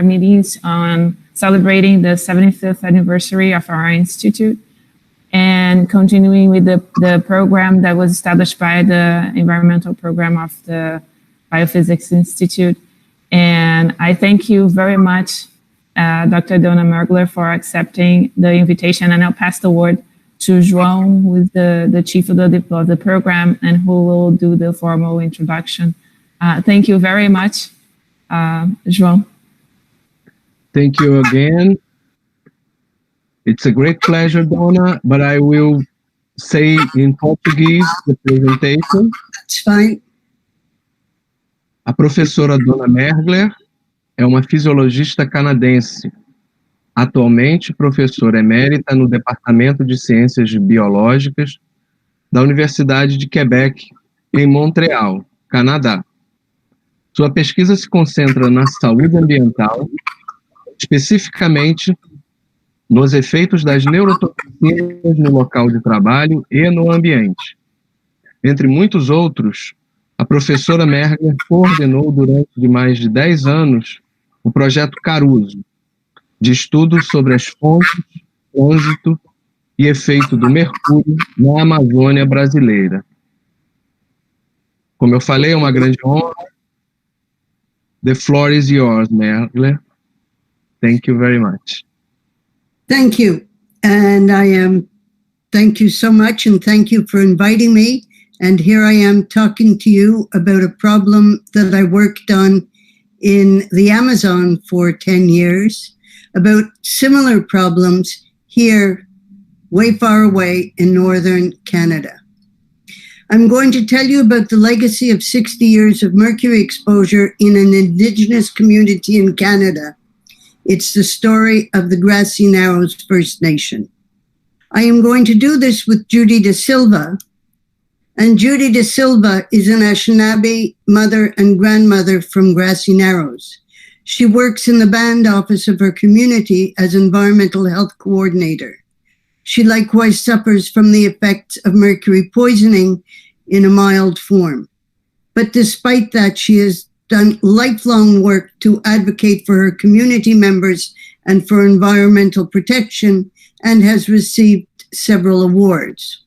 meetings on celebrating the 75th anniversary of our institute and continuing with the program that was established by the environmental program of the Biophysics Institute. And I thank you very much, Dr. Donna Mergler, for accepting the invitation. And I'll pass the word to João, who is the chief of the program and who will do the formal introduction. Thank you very much, João. Thank you again. It's a great pleasure, Donna, but I will say in Portuguese the presentation. That's fine. A professora Donna Mergler é uma fisiologista canadense, atualmente professora emérita no Departamento de Ciências Biológicas da Universidade de Québec, em Montreal, Canadá. Sua pesquisa se concentra na saúde ambiental, especificamente nos efeitos das neurotoxinas no local de trabalho e no ambiente. Entre muitos outros, a professora Mergler coordenou durante mais de 10 anos o projeto Caruso, de estudos sobre as fontes, trânsito e efeito do mercúrio na Amazônia brasileira. Como eu falei, é uma grande honra. The floor is yours, Mergler. Thank you very much. Thank you. And thank you so much, and thank you for inviting me. And here I am talking to you about a problem that I worked on in the Amazon for 10 years, about similar problems here way far away in northern Canada. I'm going to tell you about the legacy of 60 years of mercury exposure in an indigenous community in Canada. It's the story of the Grassy Narrows First Nation. I am going to do this with Judy De Silva, and Judy De Silva is an Anishinaabe mother and grandmother from Grassy Narrows. She works in the band office of her community as environmental health coordinator. She likewise suffers from the effects of mercury poisoning in a mild form. But despite that, she has done lifelong work to advocate for her community members and for environmental protection, and has received several awards.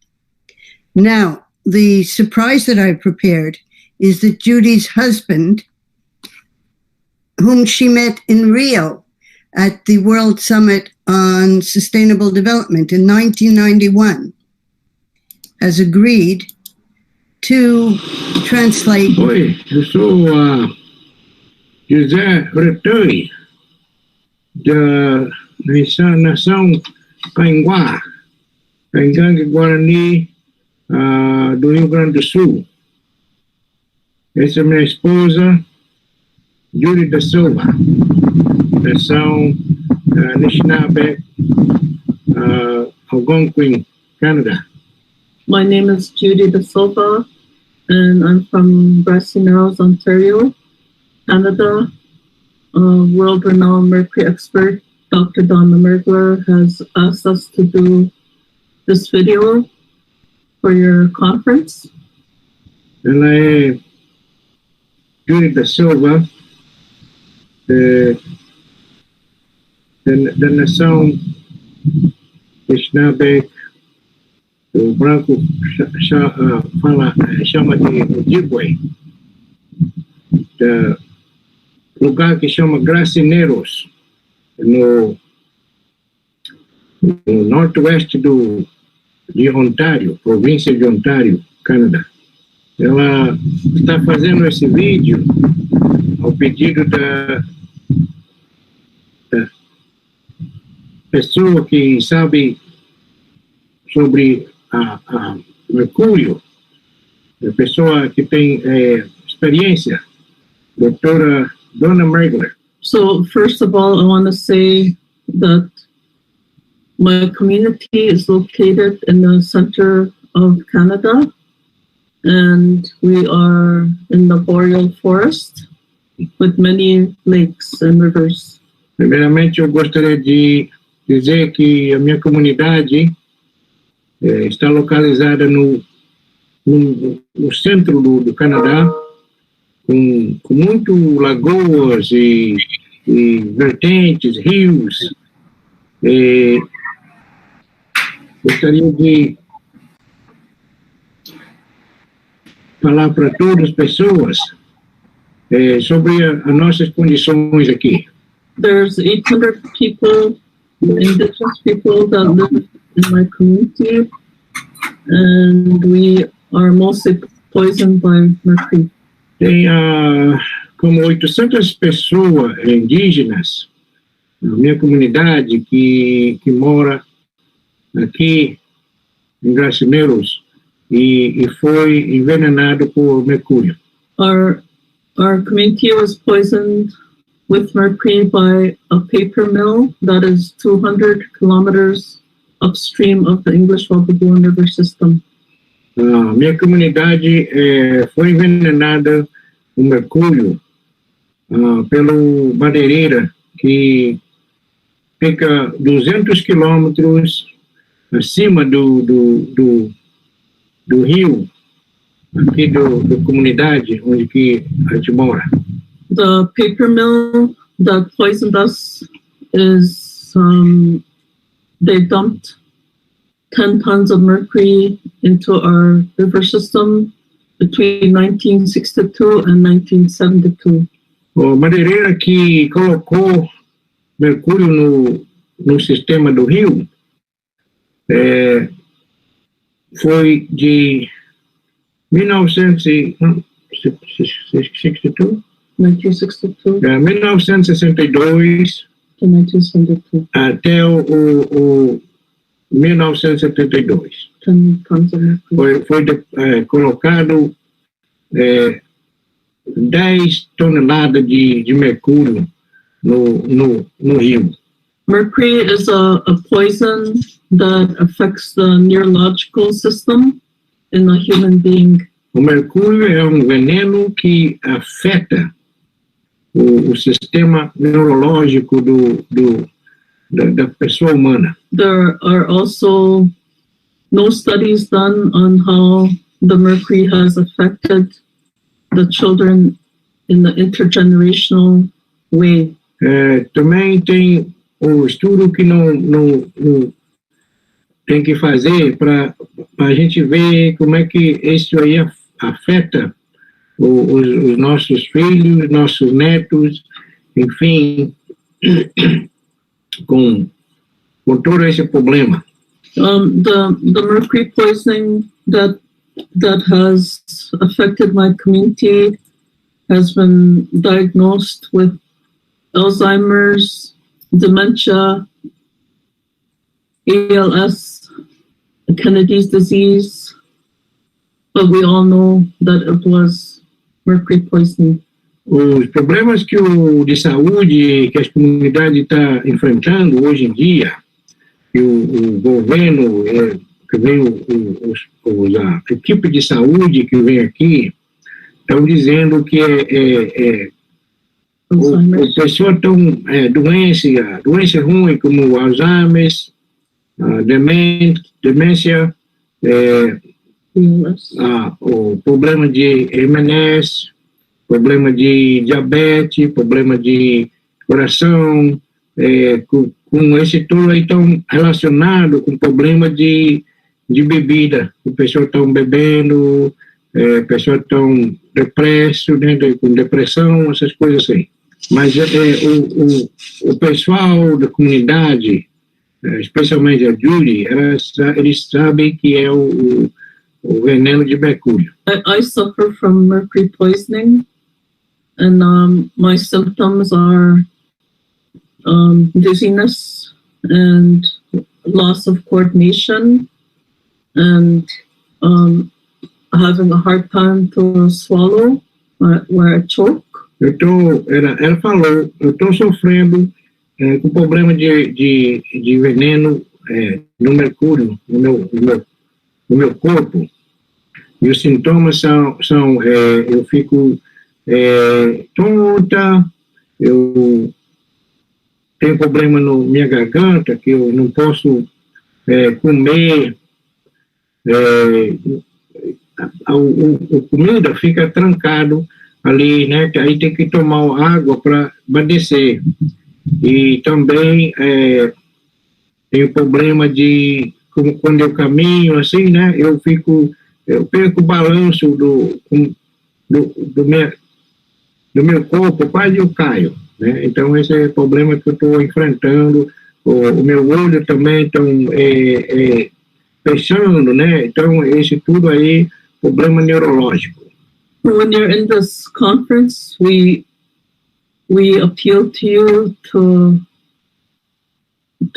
Now, the surprise that I prepared is that Judy's husband, whom she met in Rio at the World Summit on Sustainable Development in 1991, has agreed to translate. Oi, eu sou José Retoi, da nação Cainguá, Caingangue Guarani, do Rio Grande do Sul. Essa é minha esposa, Judy Da Silva, nação Anishinaabe, Algonquin, Canada. My name is Judy Da Silva, and I'm from Grassy Narrows, Ontario, Canada. World-renowned mercury expert Dr. Donna Mergler has asked us to do this video for your conference. Ela é Judy Da Silva, da nação Anishinaabe. O branco chama de Ojibwe, do lugar que chama Grassy Narrows, no norte-oeste de Ontário, província de Ontário, Canadá. Ela está fazendo esse vídeo ao pedido da pessoa que sabe sobre mercúrio, a pessoa que tem experiência, doutora Donna Mergler. So first of all, I want to say that my community is located in the center of Canada, and we are in the boreal forest with many lakes and rivers. Primeiramente, eu gostaria de dizer que a minha comunidade está localizada no centro do Canadá, com muito lagoas e e vertentes, rios. Gostaria de falar para todas as pessoas sobre as nossas condições aqui. There's 800 people, indigenous people that live in my community, and we are mostly poisoned by mercury. Tem como 800 pessoas indígenas na minha comunidade que mora aqui em Grassy Narrows e foi envenenado por mercúrio. Our community was poisoned with mercury by a paper mill that is 200 kilometers upstream of the English Wabagoon River system. Minha comunidade foi envenenada com mercúrio pelo madeireira que fica 200 quilômetros acima do rio aqui da comunidade onde que a gente mora. The paper mill that poisoned us is they dumped 10 tons of mercury into our river system between 1962 and 1972. O madeireira que colocou mercúrio no sistema do rio foi de 1962? 1962 1962 to 1972. Até o 1972. 10 tons of mercury. Foi colocado 10 toneladas de mercúrio no rio. Mercury is a poison that affects the neurological system in a human being. O mercúrio é um veneno que afeta o sistema neurológico da pessoa humana. There are also no studies done on how the mercury has affected the children in the intergenerational way. Também tem um estudo que não tem que fazer para a gente ver como é que isso aí afeta os nossos filhos, nossos netos, enfim, com todo esse problema. The mercury poisoning that has affected my community has been diagnosed with Alzheimer's, dementia, ALS, Kennedy's disease, but we all know that it was mercury poisoning. Os problemas de saúde que as comunidades estão enfrentando hoje em dia, que o governo, que vem a equipe de saúde que vem aqui, estão dizendo que as pessoas estão doença ruim como Alzheimer's, demência, o problema de MS, problema de diabetes, problema de coração, com esse tudo aí estão relacionado com problema de bebida. As pessoas estão bebendo, pessoas estão depressos, né, com depressão, essas coisas assim. Mas o pessoal da comunidade, especialmente a Judy, eles sabem que é o veneno de mercúrio. I suffer from mercury poisoning, and my symptoms are dizziness and loss of coordination and having a hard time to swallow where I choke. Ela falou, eu estou sofrendo com problema de veneno no mercúrio, no meu corpo. E os sintomas são eu fico tonta, eu tenho problema na minha garganta, que eu não posso comer, a comida fica trancado ali, né? Aí tem que tomar água para descer. E também tem o problema de, como quando eu caminho, assim, né? Eu perco o balanço do meu corpo, quase eu caio, né? Então, esse é o problema que eu estou enfrentando. O meu olho também está fechando, né? Então, esse tudo aí, problema neurológico. When you're in this conference, we appeal to you to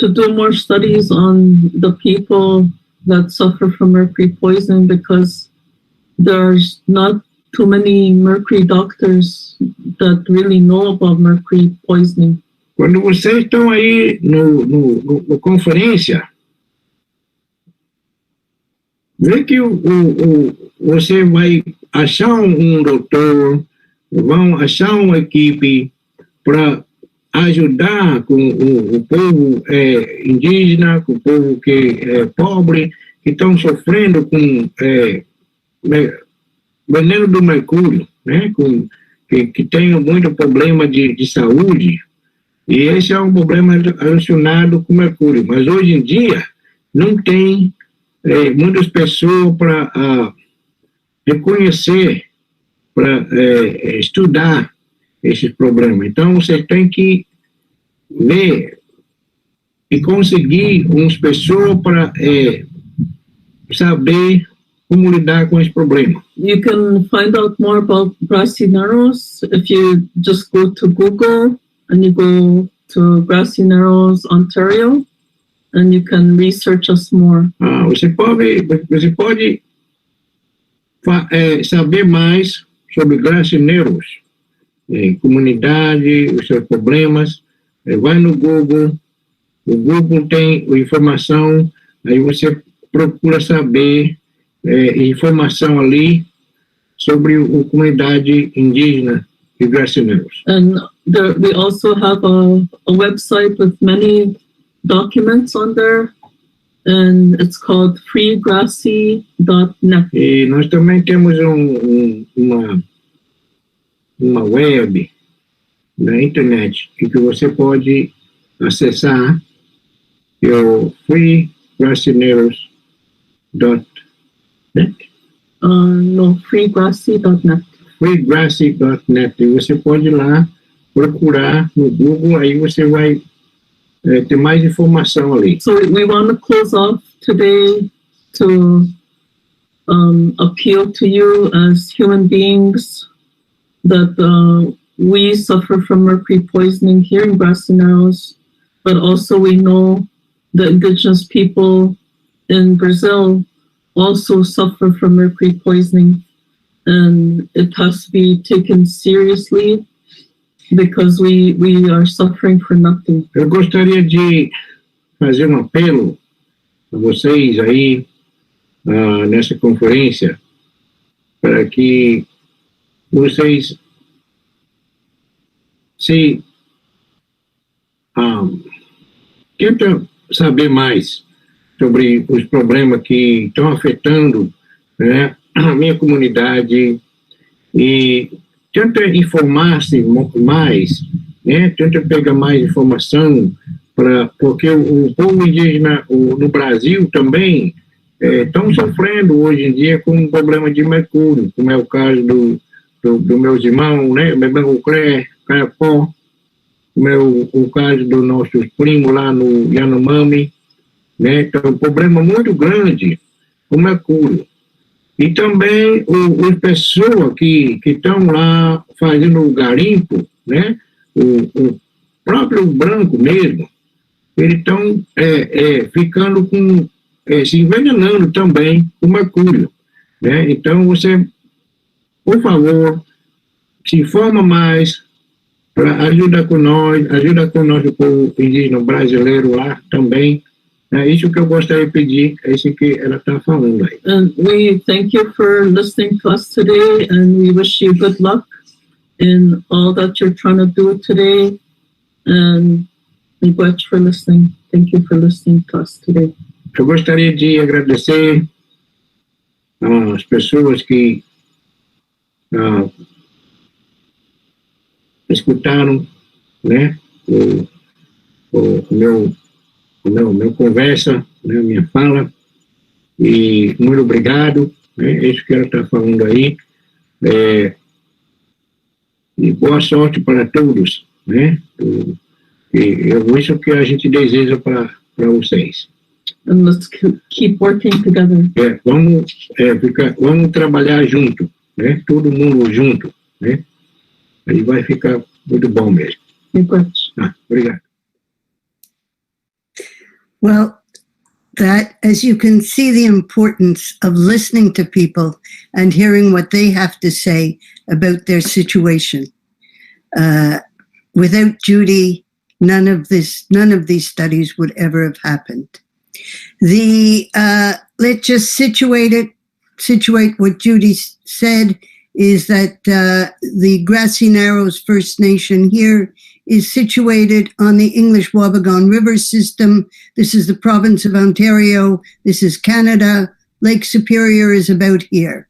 do more studies on the people that suffer from mercury poisoning, because there's not too many mercury doctors that really know about mercury poisoning. Quando vocês estão aí no conferência, vê que você vai achar um doutor, vão achar uma equipe para ajudar com o povo indígena, com o povo que é pobre, que estão sofrendo com veneno do mercúrio, né? Que tem muito problema de saúde, e esse é um problema relacionado com mercúrio. Mas hoje em dia não tem muitas pessoas para reconhecer, para estudar esses problemas. Então, você tem que ver e conseguir umas pessoas para saber como lidar com esse problema. You can find out more about Grassy Narrows if you just go to Google and you go to Grassy Narrows, Ontario, and you can research us more. Você pode saber mais sobre Grassy Narrows, comunidade, os seus problemas. Vai no Google, o Google tem informação, aí você procura saber informação ali sobre a comunidade indígena de Grassy Narrows. And we also have a website with many documents on there, and it's called freegrassy.net. E nós também temos uma web na internet que você pode acessar, que é o freegrassynarrows.net. No, freegrassy.net. freegrassy.net. E você pode ir lá procurar no Google, aí você vai ter mais informação ali. So we want to close off today to appeal to you as human beings that we suffer from mercury poisoning here in Grassy Narrows, but also we know the indigenous people in Brazil also suffer from mercury poisoning, and it has to be taken seriously because we are suffering for nothing. Eu gostaria de fazer um apelo a vocês aí nessa conferência, para que vocês tentem saber mais sobre os problemas que estão afetando, né, a minha comunidade, e tenta informar-se mais, né, tenta pegar mais informação, porque o povo indígena no Brasil também estão sofrendo hoje em dia com um problema de mercúrio, como é o caso do meus irmãos, né, Mergler, Capó, como é o caso dos nossos primos lá no Yanomami, né? Então, um problema muito grande com mercúrio. E também as pessoas que estão lá fazendo o garimpo, né? O próprio branco mesmo, eles estão ficando com, se envenenando também com mercúrio, né? Então, você, por favor, se informa mais para ajudar com nós, ajuda com o nosso povo indígena brasileiro lá também. É isso que eu gostaria de pedir, é isso que ela está falando aí. And we thank you for listening to us today, and we wish you good luck in all that you're trying to do today. And thank you for listening. Thank you for listening to us today. Eu gostaria de agradecer às pessoas que escutaram, né, meu conversa, né, minha fala, e muito obrigado, né, é isso que ela está falando aí, e boa sorte para todos, né, e é isso que a gente deseja para vocês. And let's keep working together. Vamos trabalhar junto, né, todo mundo junto, né, aí vai ficar muito bom mesmo. Obrigado. Well, that, as you can see, the importance of listening to people and hearing what they have to say about their situation. Without Judy, none of these studies would ever have happened. Let's just situate what Judy said is that the Grassy Narrows First Nation here is situated on the English Wabagon River system. This is the province of Ontario. This is Canada. Lake Superior is about here.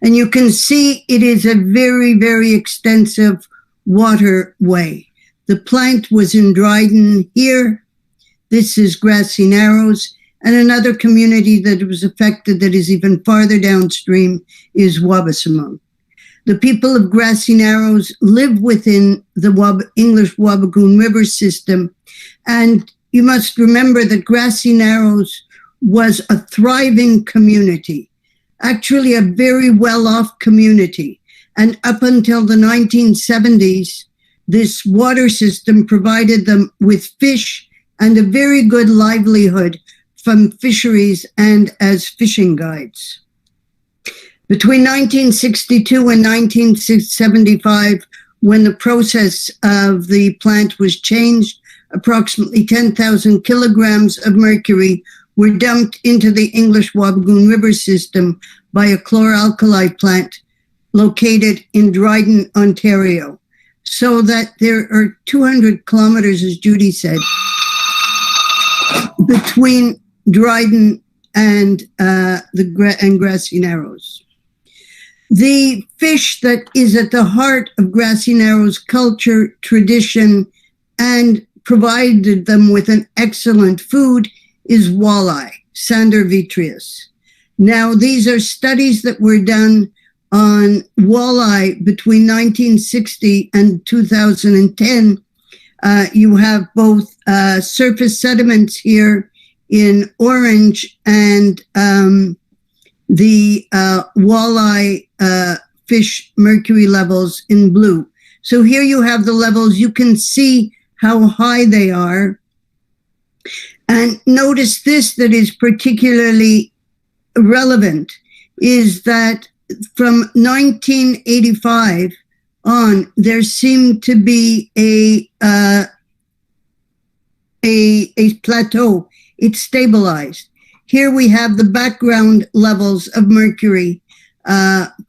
And you can see it is a very, very extensive waterway. The plant was in Dryden here. This is Grassy Narrows. And another community that was affected that is even farther downstream is Wabaseemoong. The people of Grassy Narrows live within the English Wabagoon River system. And you must remember that Grassy Narrows was a thriving community, actually a very well-off community. And up until the 1970s, this water system provided them with fish and a very good livelihood from fisheries and as fishing guides. Between 1962 and 1975, when the process of the plant was changed, approximately 10,000 kilograms of mercury were dumped into the English Wabagoon River system by a chloralkali plant located in Dryden, Ontario. So that there are 200 kilometers, as Judy said, between Dryden and Grassy Narrows. The fish that is at the heart of Grassy Narrows culture, tradition, and provided them with an excellent food is walleye, Sander vitreus. Now, these are studies that were done on walleye between 1960 and 2010. You have both surface sediments here in orange and the walleye fish mercury levels in blue. So here you have the levels. You can see how high they are. And notice this that is particularly relevant is that from 1985 on, there seemed to be a plateau. It stabilized. Here we have the background levels of mercury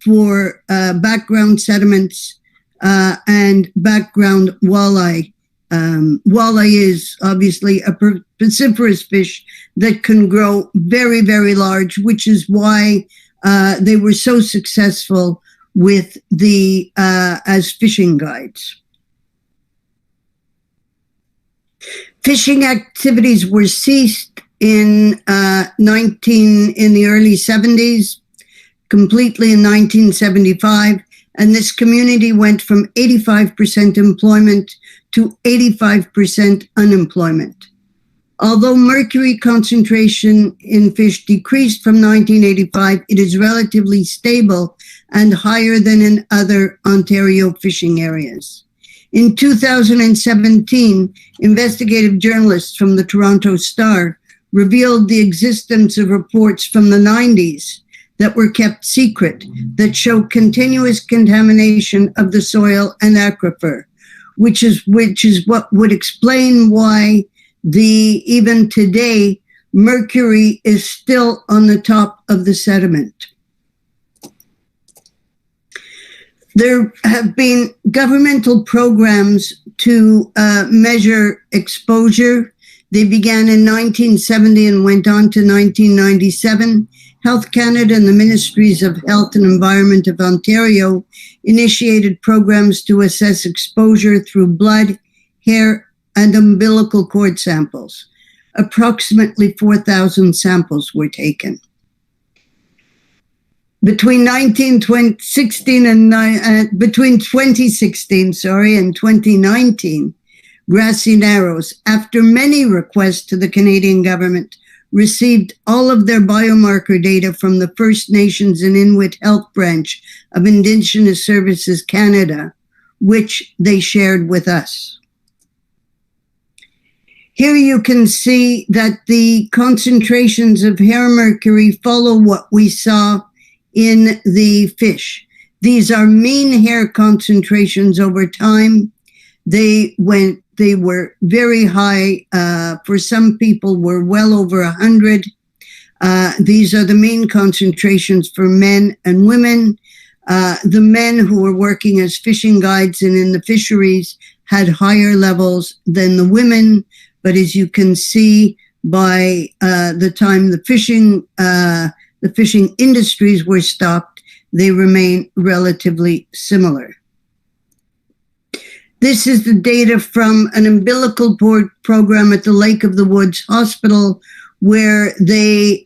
for background sediments and background walleye. Walleye is obviously a pisciferous fish that can grow very, very large, which is why they were so successful with the as fishing guides. Fishing activities were ceased in the early 70s, completely in 1975, and this community went from 85% employment to 85% unemployment. Although mercury concentration in fish decreased from 1985, it is relatively stable and higher than in other Ontario fishing areas. In 2017, investigative journalists from the Toronto Star revealed the existence of reports from the 90s that were kept secret that show continuous contamination of the soil and aquifer, which is what would explain why even today, mercury is still on the top of the sediment. There have been governmental programs to measure exposure. They began in 1970 and went on to 1997. Health Canada and the Ministries of Health and Environment of Ontario initiated programs to assess exposure through blood, hair, and umbilical cord samples. Approximately 4,000 samples were taken. Between 2016 and 2019, Grassy Narrows, after many requests to the Canadian government, received all of their biomarker data from the First Nations and Inuit Health Branch of Indigenous Services Canada, which they shared with us. Here you can see that the concentrations of hair mercury follow what we saw in the fish. These are mean hair concentrations over time. They were very high. For some people were well over 100. These are the mean concentrations for men and women. The men who were working as fishing guides and in the fisheries had higher levels than the women. But as you can see, by the time the fishing industries were stopped, they remain relatively similar. This is the data from an umbilical cord program at the Lake of the Woods Hospital, where they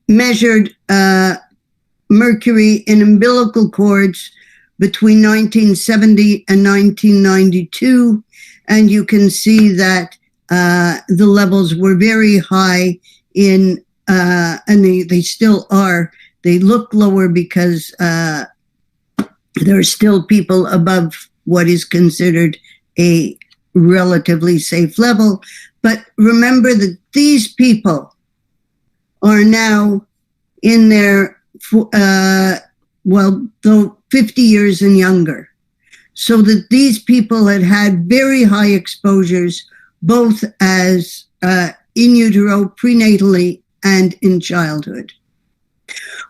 measured mercury in umbilical cords between 1970 and 1992. And you can see that the levels were very high in, and they still are. They look lower because there are still people above what is considered a relatively safe level. But remember that these people are now in their, 50 years and younger. So that these people had very high exposures, both as in utero, prenatally, and in childhood.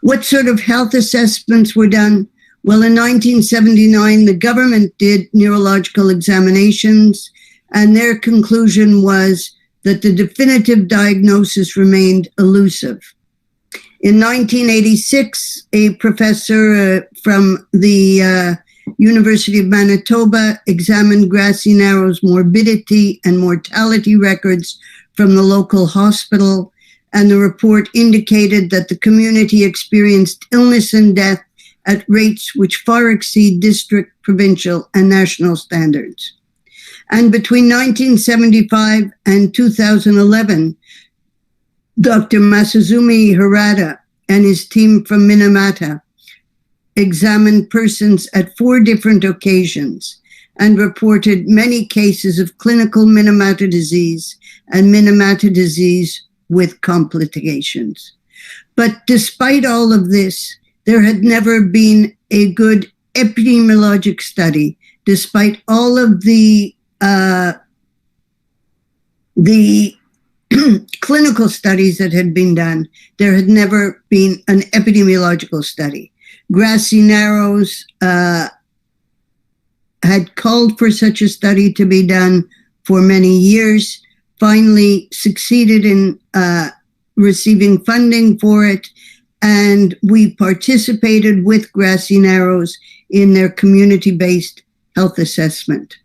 What sort of health assessments were done? Well, in 1979, the government did neurological examinations, and their conclusion was that the definitive diagnosis remained elusive. In 1986, a professor from the University of Manitoba examined Grassy Narrows morbidity and mortality records from the local hospital, and the report indicated that the community experienced illness and death at rates which far exceed district, provincial, and national standards. And between 1975 and 2011, Dr. Masazumi Harada and his team from Minamata examined persons at 4 different occasions and reported many cases of clinical Minamata disease and Minamata disease with complications. But despite all of this, there had never been a good epidemiologic study, despite all of the clinical studies that had been done. There had never been an epidemiological study. Grassy Narrows had called for such a study to be done for many years, finally succeeded in receiving funding for it, and we participated with Grassy Narrows in their community-based health assessment.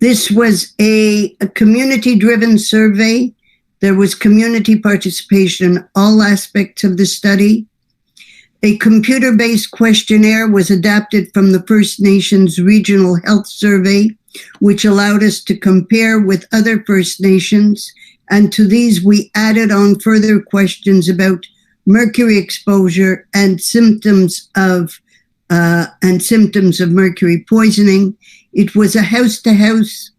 This was a community-driven survey. There was community participation in all aspects of the study. A computer-based questionnaire was adapted from the First Nations Regional Health Survey, which allowed us to compare with other First Nations. And to these, we added on further questions about mercury exposure and symptoms of mercury poisoning. It was a house-to-house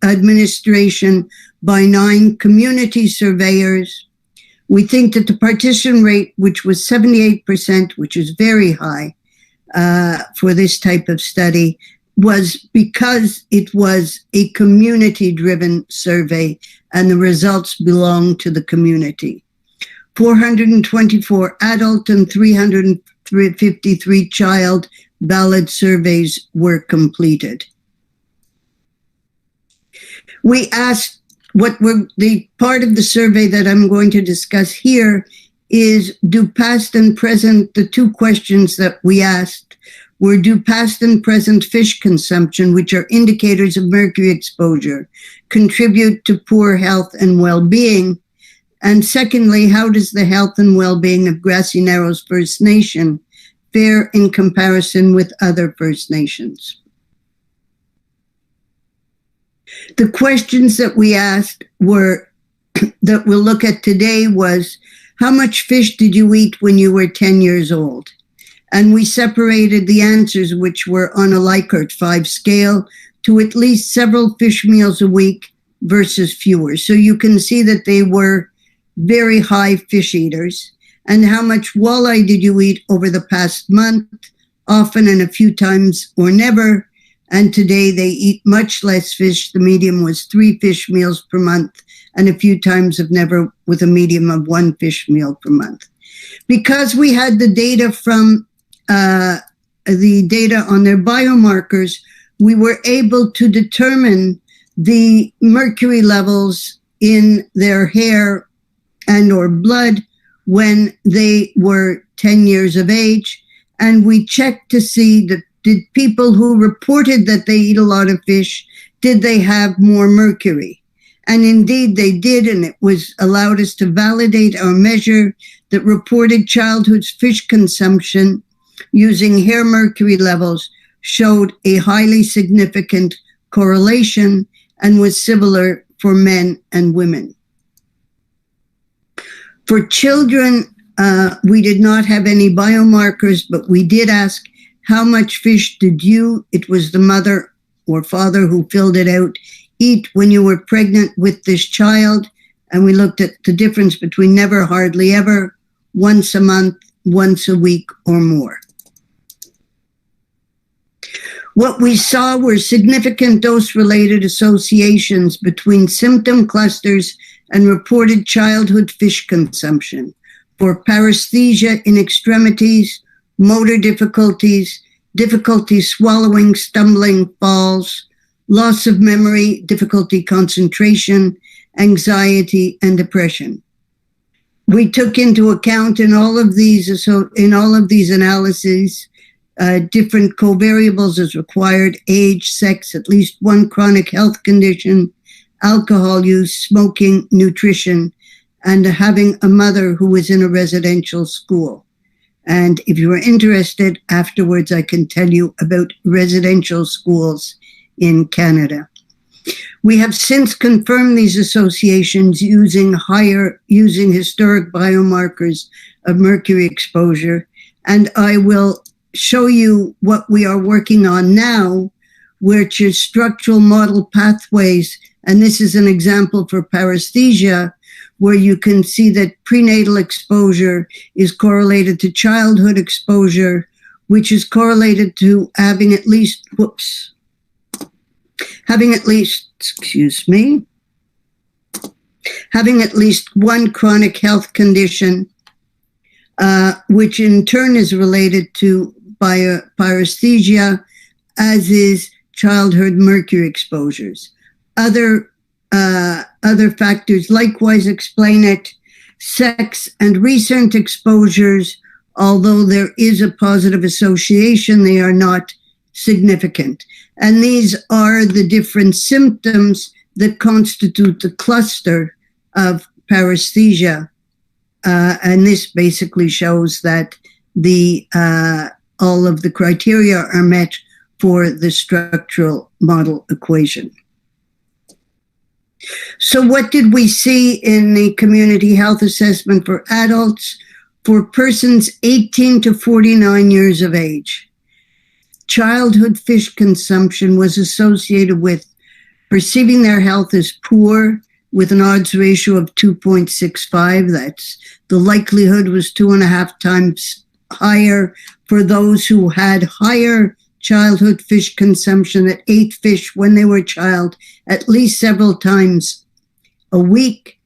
administration by 9 community surveyors. We think that the partition rate, which was 78%, which is very high for this type of study, was because it was a community-driven survey and the results belonged to the community. 424 adult and 353 child ballot surveys were completed. We asked, what were the part of the survey that I'm going to discuss here is, do past and present, the two questions that we asked were, do past and present fish consumption, which are indicators of mercury exposure, contribute to poor health and well-being? And secondly, how does the health and well-being of Grassy Narrows First Nation fare in comparison with other First Nations? The questions that we asked were, that we'll look at today, was, how much fish did you eat when you were 10 years old? And we separated the answers, which were on a Likert 5 scale, to at least several fish meals a week versus fewer. So you can see that they were very high fish eaters. And how much walleye did you eat over the past month? Often and a few times or never. And today they eat much less fish. The medium was 3 fish meals per month, and a few times of never, with a medium of 1 fish meal per month. Because we had the data from the data on their biomarkers, we were able to determine the mercury levels in their hair and or blood when they were 10 years of age. And we checked to see that, did people who reported that they eat a lot of fish, did they have more mercury? And indeed they did, and it was allowed us to validate our measure that reported childhood fish consumption using hair mercury levels showed a highly significant correlation and was similar for men and women. For children, we did not have any biomarkers, but we did ask, how much fish did you, it was the mother or father who filled it out, eat when you were pregnant with this child? And we looked at the difference between never, hardly ever, once a month, once a week, or more. What we saw were significant dose-related associations between symptom clusters and reported childhood fish consumption for paresthesia in extremities, motor difficulties, difficulty swallowing, stumbling, falls, loss of memory, difficulty concentration, anxiety, and depression. We took into account in all of these analyses different covariables as required: age, sex, at least one chronic health condition, alcohol use, smoking, nutrition, and having a mother who was in a residential school. And if you are interested, afterwards I can tell you about residential schools in Canada. We have since confirmed these associations using historic biomarkers of mercury exposure, and I will show you what we are working on now, which is structural model pathways. And this is an example for paresthesia, where you can see that prenatal exposure is correlated to childhood exposure, which is correlated to having at least one chronic health condition, which in turn is related to paresthesia, as is childhood mercury exposures. Other factors likewise explain it. Sex and recent exposures, although there is a positive association, they are not significant. And these are the different symptoms that constitute the cluster of paresthesia. And this basically shows that all of the criteria are met for the structural model equation. So what did we see in the community health assessment for adults? For persons 18 to 49 years of age, childhood fish consumption was associated with perceiving their health as poor, with an odds ratio of 2.65. That's the likelihood was 2.5 times higher for those who had higher childhood fish consumption, that ate fish when they were a child at least several times a week.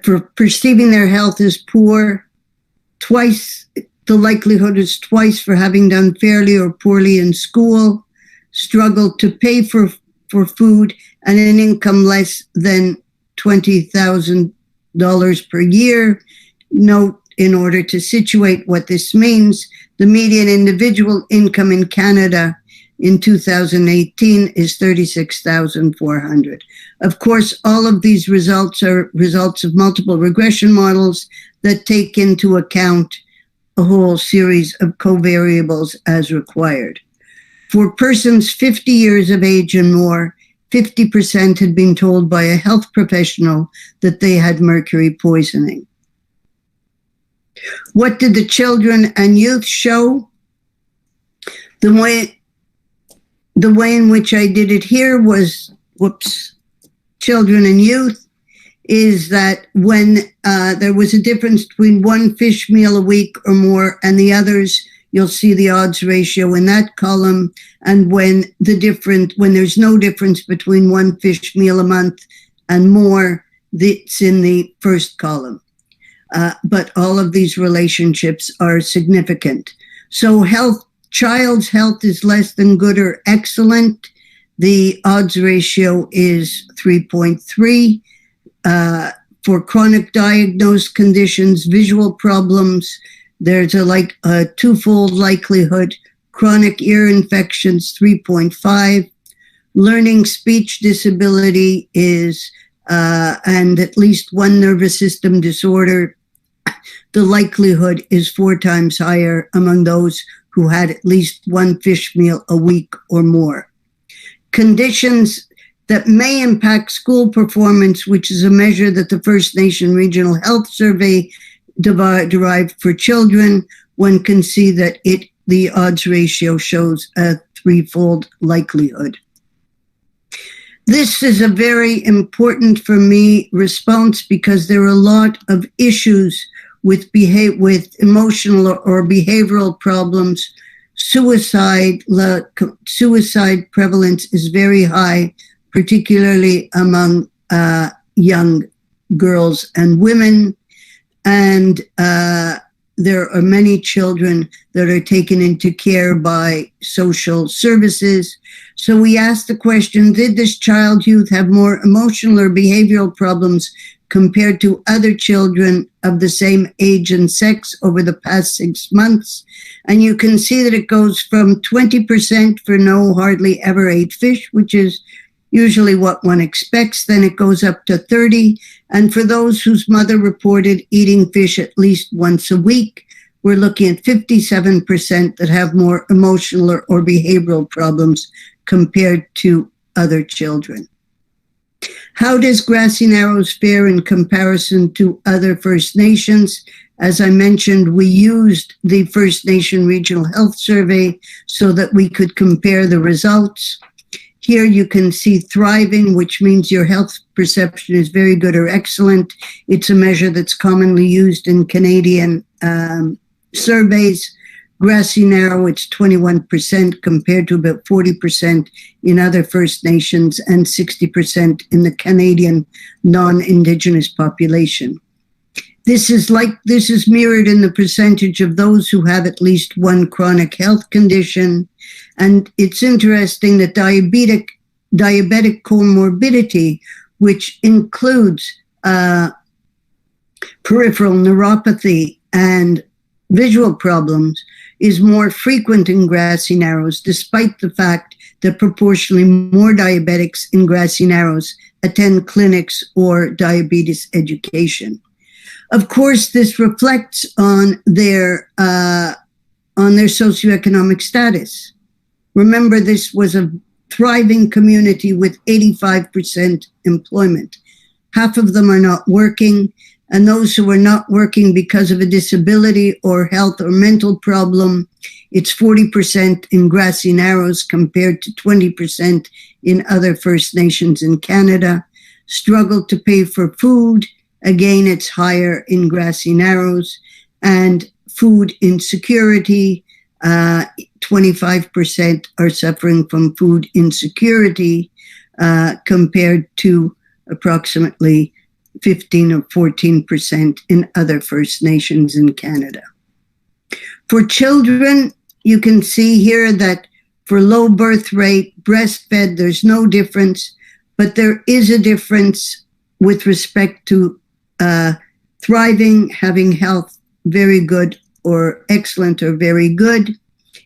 For perceiving their health as poor, twice, the likelihood is twice for having done fairly or poorly in school, struggled to pay for food, and an income less than $20,000 per year. Note in order to situate what this means, the median individual income in Canada in 2018 is $36,400. Of course, all of these results are results of multiple regression models that take into account a whole series of covariables as required. For persons 50 years of age and more, 50% had been told by a health professional that they had mercury poisoning. What did the children and youth show? The way in which I did it here was, children and youth, is that when there was a difference between one fish meal a week or more and the others, you'll see the odds ratio in that column. And when there's no difference between one fish meal a month and more, it's in the first column. But all of these relationships are significant. So child's health is less than good or excellent. The odds ratio is 3.3. For chronic diagnosed conditions, visual problems, there's a twofold likelihood. Chronic ear infections, 3.5. Learning speech disability is, and at least one nervous system disorder, the likelihood is 4 times higher among those who had at least one fish meal a week or more. Conditions that may impact school performance, which is a measure that the First Nation Regional Health Survey derived for children, one can see that the odds ratio shows a 3-fold likelihood. This is a very important for me response because there are a lot of issues with emotional or behavioral problems. Suicide prevalence is very high, particularly among young girls and women. And there are many children that are taken into care by social services. So we asked the question, did this youth have more emotional or behavioral problems compared to other children of the same age and sex over the past 6 months? And you can see that it goes from 20% for no, hardly ever ate fish, which is usually what one expects. Then it goes up to 30. And for those whose mother reported eating fish at least once a week, we're looking at 57% that have more emotional or behavioral problems compared to other children. How does Grassy Narrows fare in comparison to other First Nations? As I mentioned, we used the First Nation Regional Health Survey so that we could compare the results. Here you can see thriving, which means your health perception is very good or excellent. It's a measure that's commonly used in Canadian surveys. Grassy Narrow, it's 21% compared to about 40% in other First Nations and 60% in the Canadian non-Indigenous population. This is mirrored in the percentage of those who have at least one chronic health condition. And it's interesting that diabetic comorbidity, which includes peripheral neuropathy and visual problems, is more frequent in Grassy Narrows, despite the fact that proportionally more diabetics in Grassy Narrows attend clinics or diabetes education. Of course, this reflects on their socioeconomic status. Remember, this was a thriving community with 85% employment. Half of them are not working, and those who are not working because of a disability or health or mental problem, it's 40% in Grassy Narrows compared to 20% in other First Nations in Canada. Struggle to pay for food, again, it's higher in Grassy Narrows. And food insecurity, 25% are suffering from food insecurity compared to approximately 15 or 14% in other First Nations in Canada. For children, you can see here that for low birth rate, breastfed, there's no difference, but there is a difference with respect to thriving, having health, very good or excellent or very good.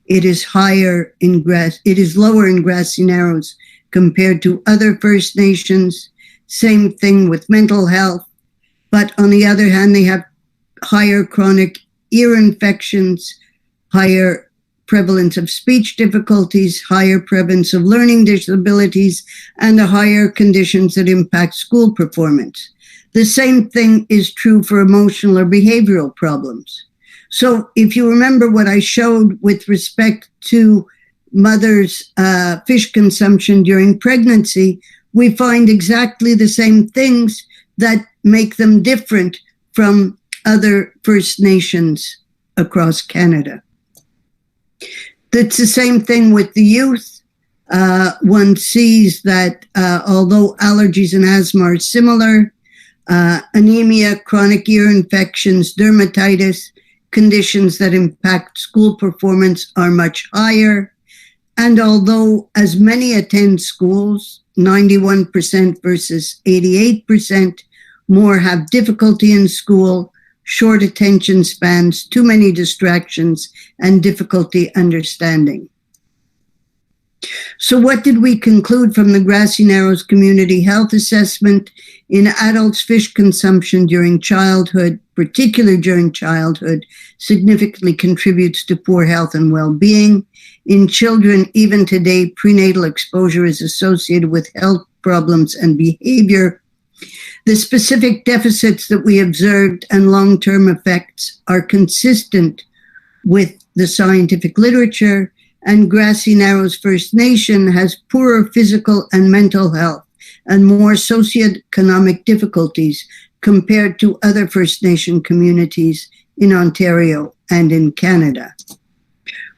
It is higher in it is lower in Grassy Narrows compared to other First Nations. Same thing with mental health. But on the other hand, they have higher chronic ear infections, higher prevalence of speech difficulties, higher prevalence of learning disabilities, and the higher conditions that impact school performance. The same thing is true for emotional or behavioral problems. So if you remember what I showed with respect to mothers' fish consumption during pregnancy, we find exactly the same things that make them different from other First Nations across Canada. It's the same thing with the youth. One sees that although allergies and asthma are similar, anemia, chronic ear infections, dermatitis, conditions that impact school performance are much higher. And although as many attend schools, 91% versus 88%, more have difficulty in school, short attention spans, too many distractions, and difficulty understanding. So what did we conclude from the Grassy Narrows Community Health Assessment? In adults, fish consumption during childhood, particularly during childhood, significantly contributes to poor health and well-being. In children, even today, prenatal exposure is associated with health problems and behavior. The specific deficits that we observed and long-term effects are consistent with the scientific literature, and Grassy Narrows First Nation has poorer physical and mental health and more socioeconomic difficulties compared to other First Nation communities in Ontario and in Canada.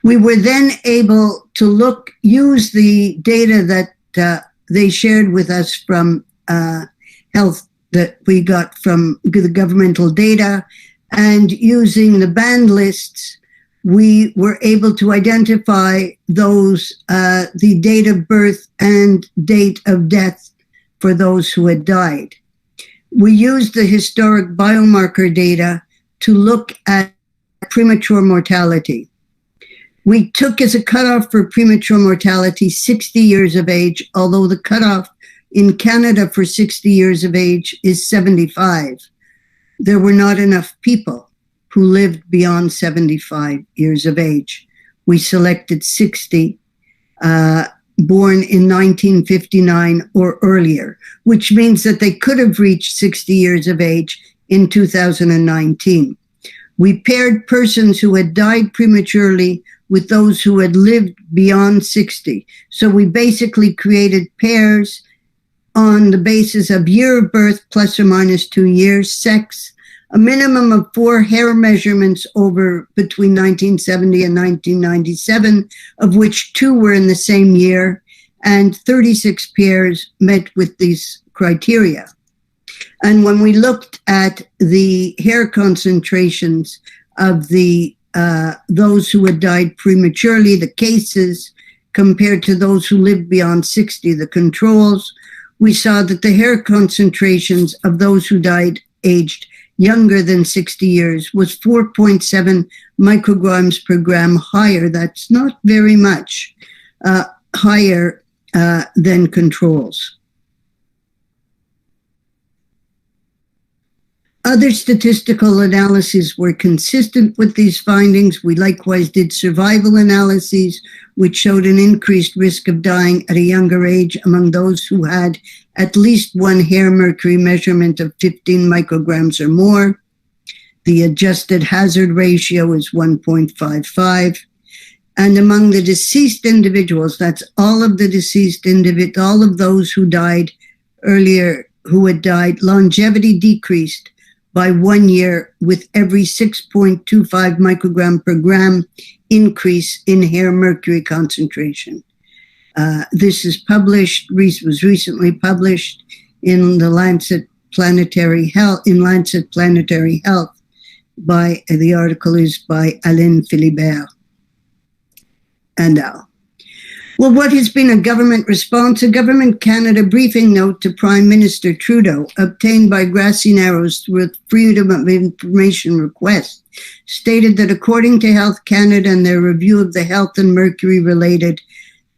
We were then able to use the data that they shared with us from health that we got from the governmental data, and using the band lists, we were able to identify those, the date of birth and date of death for those who had died. We used the historic biomarker data to look at premature mortality. We took as a cutoff for premature mortality 60 years of age, although the cutoff in Canada for 60 years of age is 75. There were not enough people who lived beyond 75 years of age. We selected 60, born in 1959 or earlier, which means that they could have reached 60 years of age in 2019. We paired persons who had died prematurely with those who had lived beyond 60. So we basically created pairs on the basis of year of birth plus or minus 2 years, sex, a minimum of 4 hair measurements over between 1970 and 1997, of which 2 were in the same year, and 36 pairs met with these criteria. And when we looked at the hair concentrations of the those who had died prematurely, the cases, compared to those who lived beyond 60, the controls, we saw that the hair concentrations of those who died aged younger than 60 years was 4.7 micrograms per gram higher. That's not very much higher than controls. Other statistical analyses were consistent with these findings. We likewise did survival analyses, which showed an increased risk of dying at a younger age among those who had at least 1 hair mercury measurement of 15 micrograms or more. The adjusted hazard ratio is 1.55. And among the deceased individuals, that's all of the deceased individuals, all of those who died earlier, who had died, longevity decreased by 1 year with every 6.25 microgram per gram increase in hair mercury concentration. This is published, was recently published in the Lancet Planetary Health, by, the article is by Alain Philibert and al. Well, what has been a government response? A Government Canada briefing note to Prime Minister Trudeau, obtained by Grassy Narrows through a Freedom of Information request, stated that according to Health Canada and their review of the health and mercury-related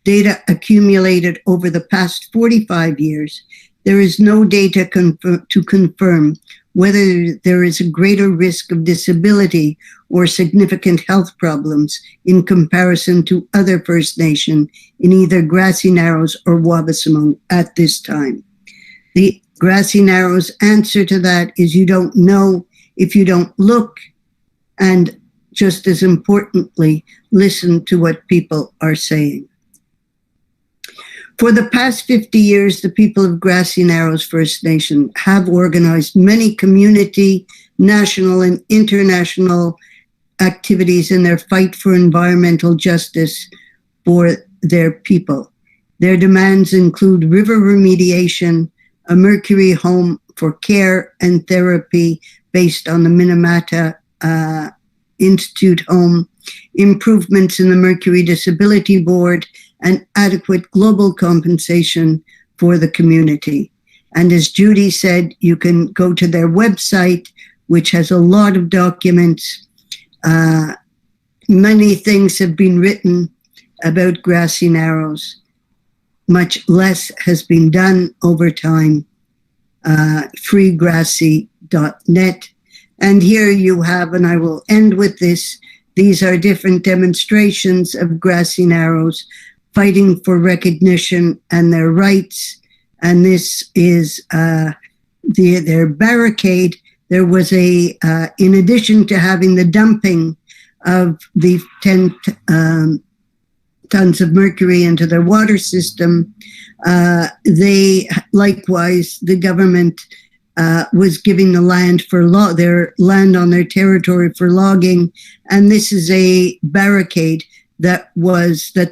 data accumulated over the past 45 years, there is no data to confirm whether there is a greater risk of disability or significant health problems in comparison to other First Nation in either Grassy Narrows or Wabaseemoong at this time. The Grassy Narrows answer to that is you don't know if you don't look, and just as importantly, listen to what people are saying. For the past 50 years, the people of Grassy Narrows First Nation have organized many community, national, and international activities in their fight for environmental justice for their people. Their demands include river remediation, a mercury home for care and therapy based on the Minamata Institute home, improvements in the Mercury Disability Board, and adequate global compensation for the community. And as Judy said, you can go to their website, which has a lot of documents. Many things have been written about Grassy Narrows. Much less has been done over time. freegrassy.net. And here you have, and I will end with this, these are different demonstrations of Grassy Narrows fighting for recognition and their rights. And this is their barricade. There was a, in addition to having the dumping of the 10 tons of mercury into their water system, they likewise, the government was giving the land for their land on their territory for logging. And this is a barricade that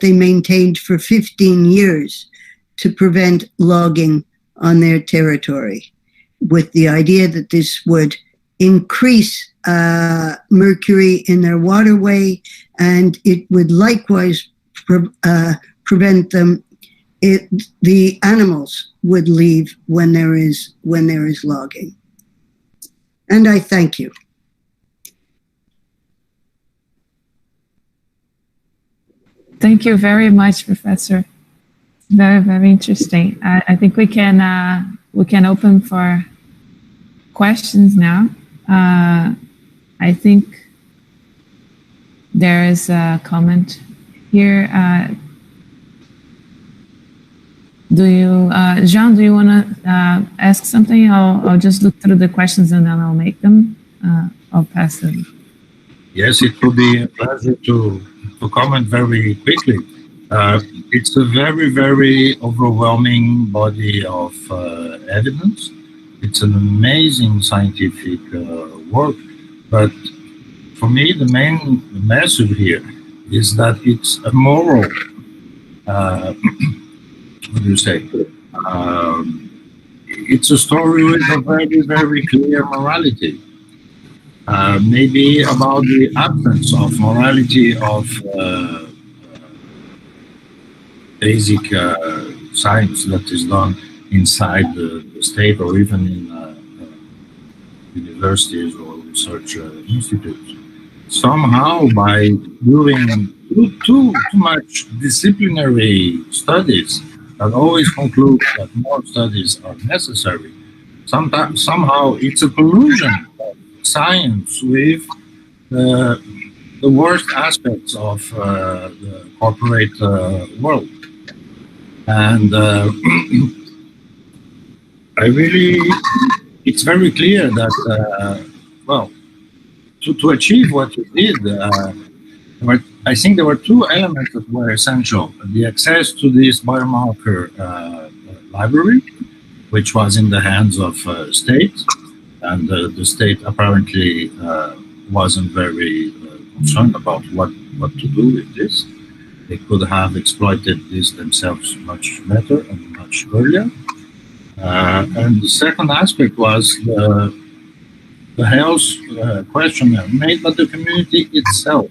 they maintained for 15 years to prevent logging on their territory, with the idea that this would increase mercury in their waterway, and it would likewise prevent them. The animals would leave when there is logging. And I thank you. Thank you very much, Professor. Very, very interesting. I think we can open for questions now. I think there is a comment here. Jean, do you want to ask something? I'll just look through the questions and then I'll make them. I'll pass them. Yes, it will be a pleasure to comment very quickly. It's a very, very overwhelming body of evidence. It's an amazing scientific work, but for me, the main message here is that it's a moral, what do you say? It's a story with a very, very clear morality. Maybe about the absence of morality of basic science that is done inside the state or even in universities or research institutes. Somehow, by doing too much disciplinary studies that always conclude that more studies are necessary, somehow it's a collusion of science with the worst aspects of the corporate world. And it's very clear that, to achieve what we did, I think there were two elements that were essential. The access to this biomarker library, which was in the hands of state, and the state apparently wasn't very concerned about what to do with this. They could have exploited this themselves much better and much earlier. And the second aspect was the health questionnaire made by the community itself.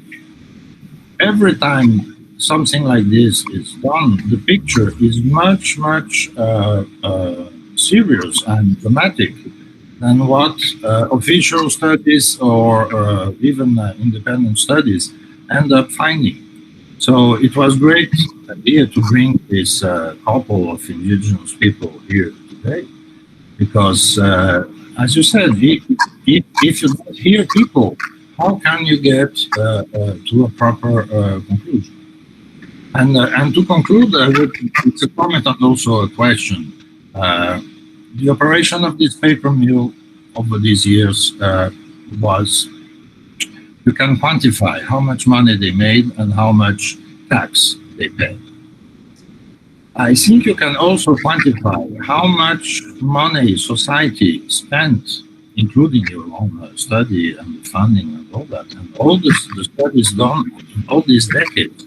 Every time something like this is done, the picture is much, much serious and dramatic than what official studies or even independent studies end up finding. So it was great idea to bring this couple of indigenous people here today, because as you said, if you don't hear people, how can you get to a proper conclusion? And to conclude, it's a comment and also a question. The operation of this paper mill over these years was, you can quantify how much money they made and how much tax they paid. I think you can also quantify how much money society spent, including your own study and funding and all that, and all the studies done in all these decades.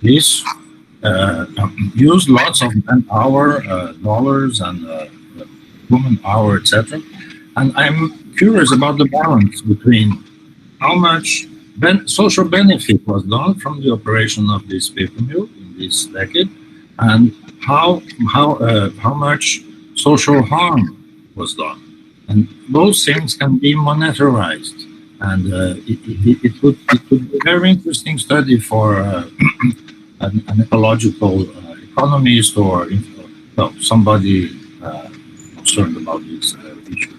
This used lots of manpower, dollars, and human hour, etc. And I'm curious about the balance between how much social benefit was done from the operation of this paper mill in this decade, and how much social harm was done. And those things can be monetarized, and it would be a very interesting study for an ecological economist or somebody concerned about this issue.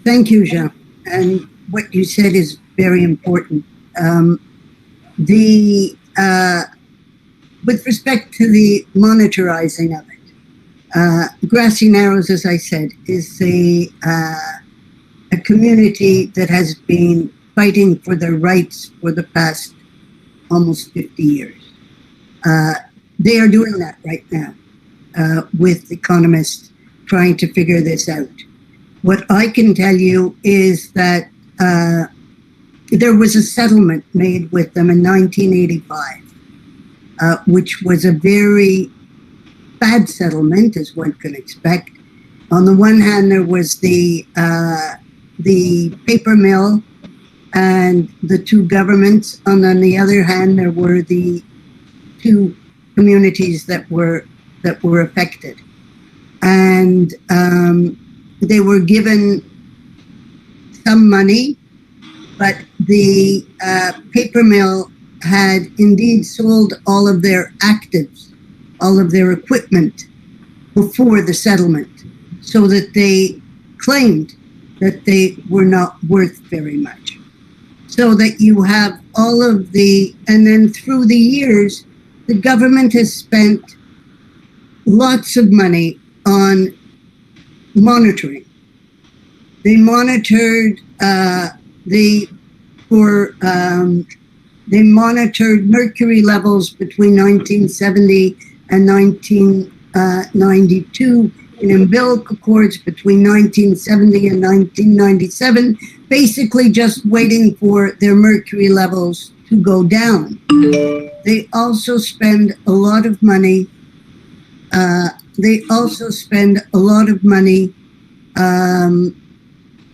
Thank you, Jean. And what you said is very important. With respect to the monetarizing of it, Grassy Narrows, as I said, is a community that has been fighting for their rights for the past almost 50 years. They are doing that right now with economists trying to figure this out. What I can tell you is that there was a settlement made with them in 1985, which was a very bad settlement, as one can expect. On the one hand, there was the paper mill and the two governments, and on the other hand, there were the two communities that were affected, and they were given some money, but the paper mill had indeed sold all of their actives, all of their equipment before the settlement, so that they claimed that they were not worth very much. So that you have all of and then through the years, the government has spent lots of money on monitoring. They monitored they monitored mercury levels between 1970 and 1992 in umbilical cords between 1970 and 1997, basically just waiting for their mercury levels to go down. They also spend a lot of money.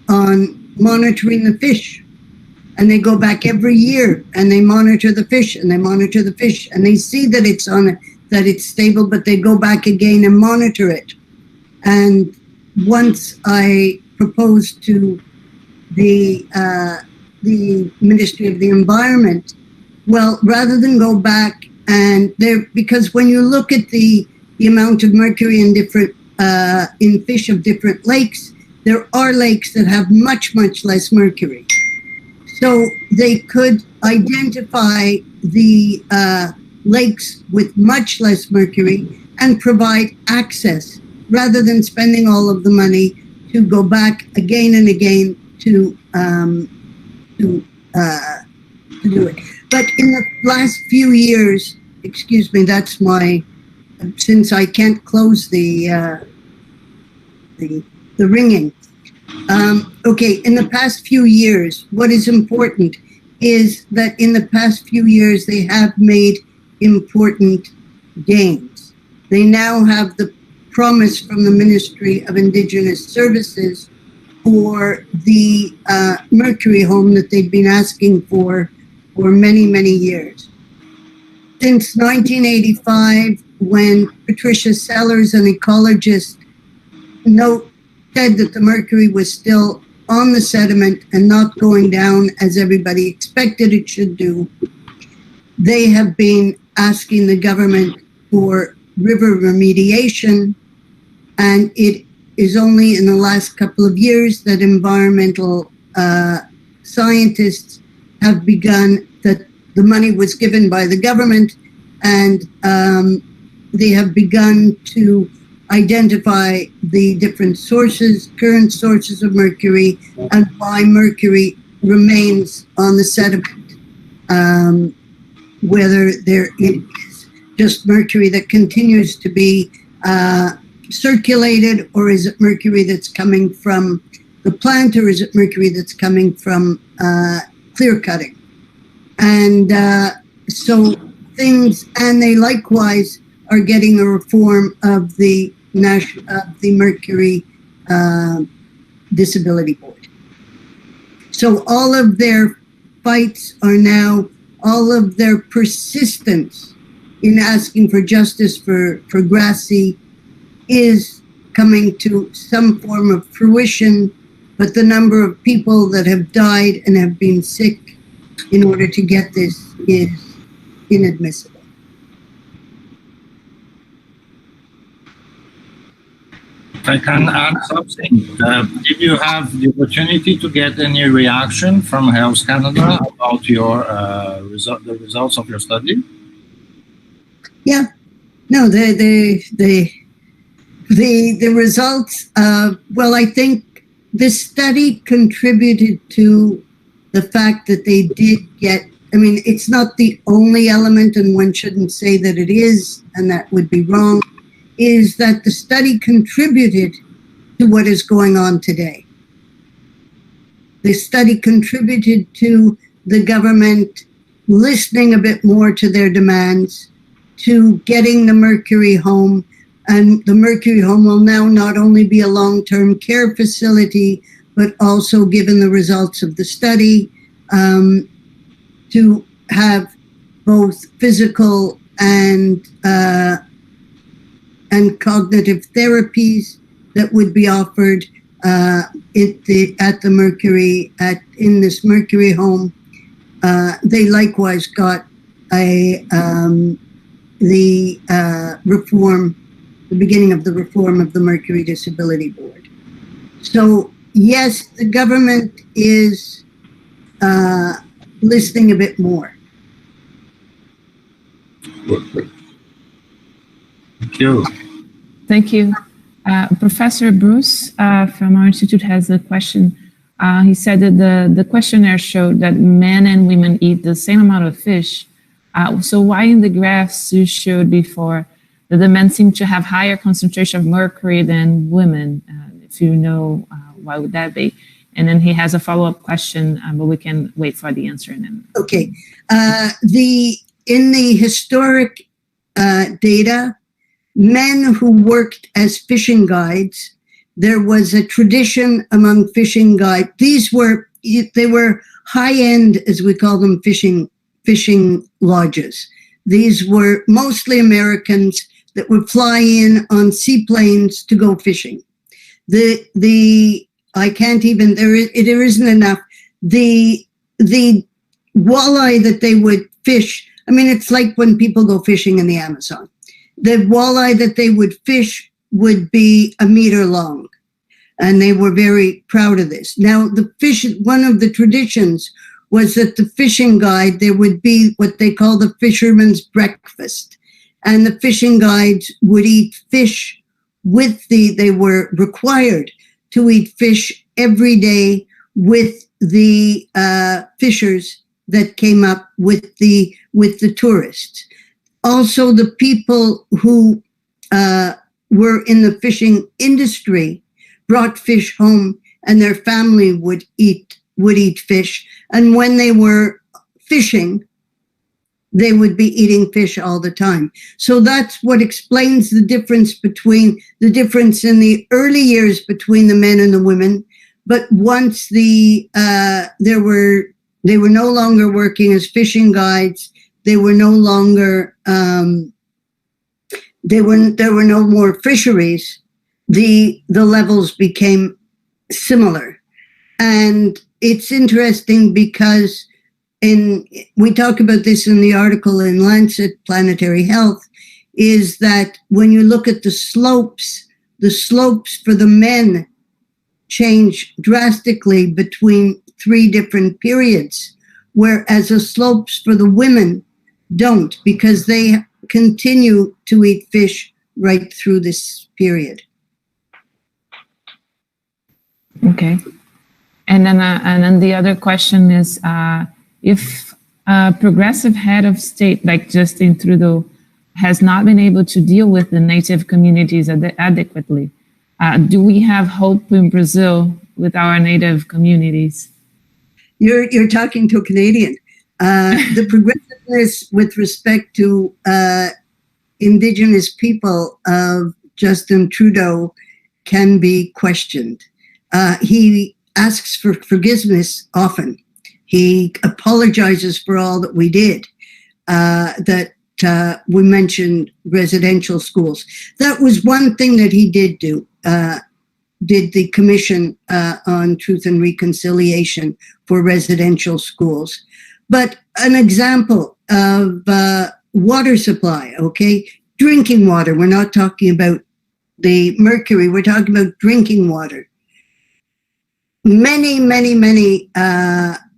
On monitoring the fish, and they go back every year and they monitor the fish and they monitor the fish and they see that it's stable, but they go back again and monitor it. And once I proposed to the Ministry of the Environment, well, rather than go back and because when you look at the amount of mercury in different in fish of different lakes, there are lakes that have much, much less mercury. So they could identify the lakes with much less mercury and provide access, rather than spending all of the money to go back again and again to do it. But in the last few years, excuse me, that's since I can't close the ringing. Okay, in the past few years, what is important is that in the past few years, they have made important gains. They now have the promise from the Ministry of Indigenous for the mercury home that they've been asking for for many, many years. Since 1985, when Patricia Sellers, an ecologist, said that the mercury was still on the sediment and not going down as everybody expected it should do, they have been asking the government for river remediation, and it is only in the last couple of years that environmental scientists have begun, that the money was given by the government, and they have begun to identify the different sources, current sources of mercury, and why mercury remains on the sediment, whether there is just mercury that continues to be circulated, or is it mercury that's coming from the plant, or is it mercury that's coming from clear cutting? And so things, and they likewise are getting a reform of the Mercury Disability Board. So all of their fights are now, all of their persistence in asking for justice for Grassy is coming to some form of fruition, but the number of people that have died and have been sick in order to get this is inadmissible. If I can add something, did you have the opportunity to get any reaction from Health Canada about your the results of your study? Yeah, no, the results. Well, I think this study contributed to the fact that they did get. I mean, it's not the only element, and one shouldn't say that it is, and that would be wrong. Is that the study contributed to what is going on today. The study contributed to the government listening a bit more to their demands, to getting the mercury home, and the mercury home will now not only be a long-term care facility, but also, given the results of the study, to have both physical and cognitive therapies that would be offered in this mercury home. They likewise got the beginning of the reform of the Mercury Disability Board. So yes, the government is listening a bit more. Thank you. Thank you. Professor Bruce from our institute has a question. He said that the questionnaire showed that men and women eat the same amount of fish. So why in the graphs you showed before that the men seem to have higher concentration of mercury than women? If you know, why would that be? And then he has a follow-up question, but we can wait for the answer. And then. Okay. In the historic data, men who worked as fishing guides, there was a tradition among fishing guides. They were high-end, as we call them, fishing lodges. These were mostly Americans that would fly in on seaplanes to go fishing. I can't even, there isn't enough. The walleye that they would fish, I mean, it's like when people go fishing in the Amazon. The walleye that they would fish would be 1 meter long, and they were very proud of this. Now, one of the traditions was that the fishing guide, there would be what they call the fisherman's breakfast, and the fishing guides would eat fish they were required to eat fish every day with the fishers that came up with the tourists. Also, the people who were in the fishing industry brought fish home, and their family would eat fish. And when they were fishing, they would be eating fish all the time. So that's what explains the difference in the early years between the men and the women. But once there were They were no longer working as fishing guides. They were no longer, there were no more fisheries. The levels became similar. And it's interesting because we talk about this in the article in Lancet Planetary Health, is that when you look at the slopes for the men change drastically between 3 different periods, whereas the slopes for the women don't, because they continue to eat fish right through this period. Okay. And then the other question is, if a progressive head of state like Justin Trudeau has not been able to deal with the native communities adequately, do we have hope in Brazil with our native communities? You're talking to a Canadian. The progressiveness with respect to Indigenous people of Justin Trudeau can be questioned. He asks for forgiveness often. He apologizes for all that we did, we mentioned residential schools. That was one thing that he did do, did the Commission on Truth and Reconciliation for residential schools. But an example of water supply, okay? Drinking water, we're not talking about the mercury, we're talking about drinking water. Many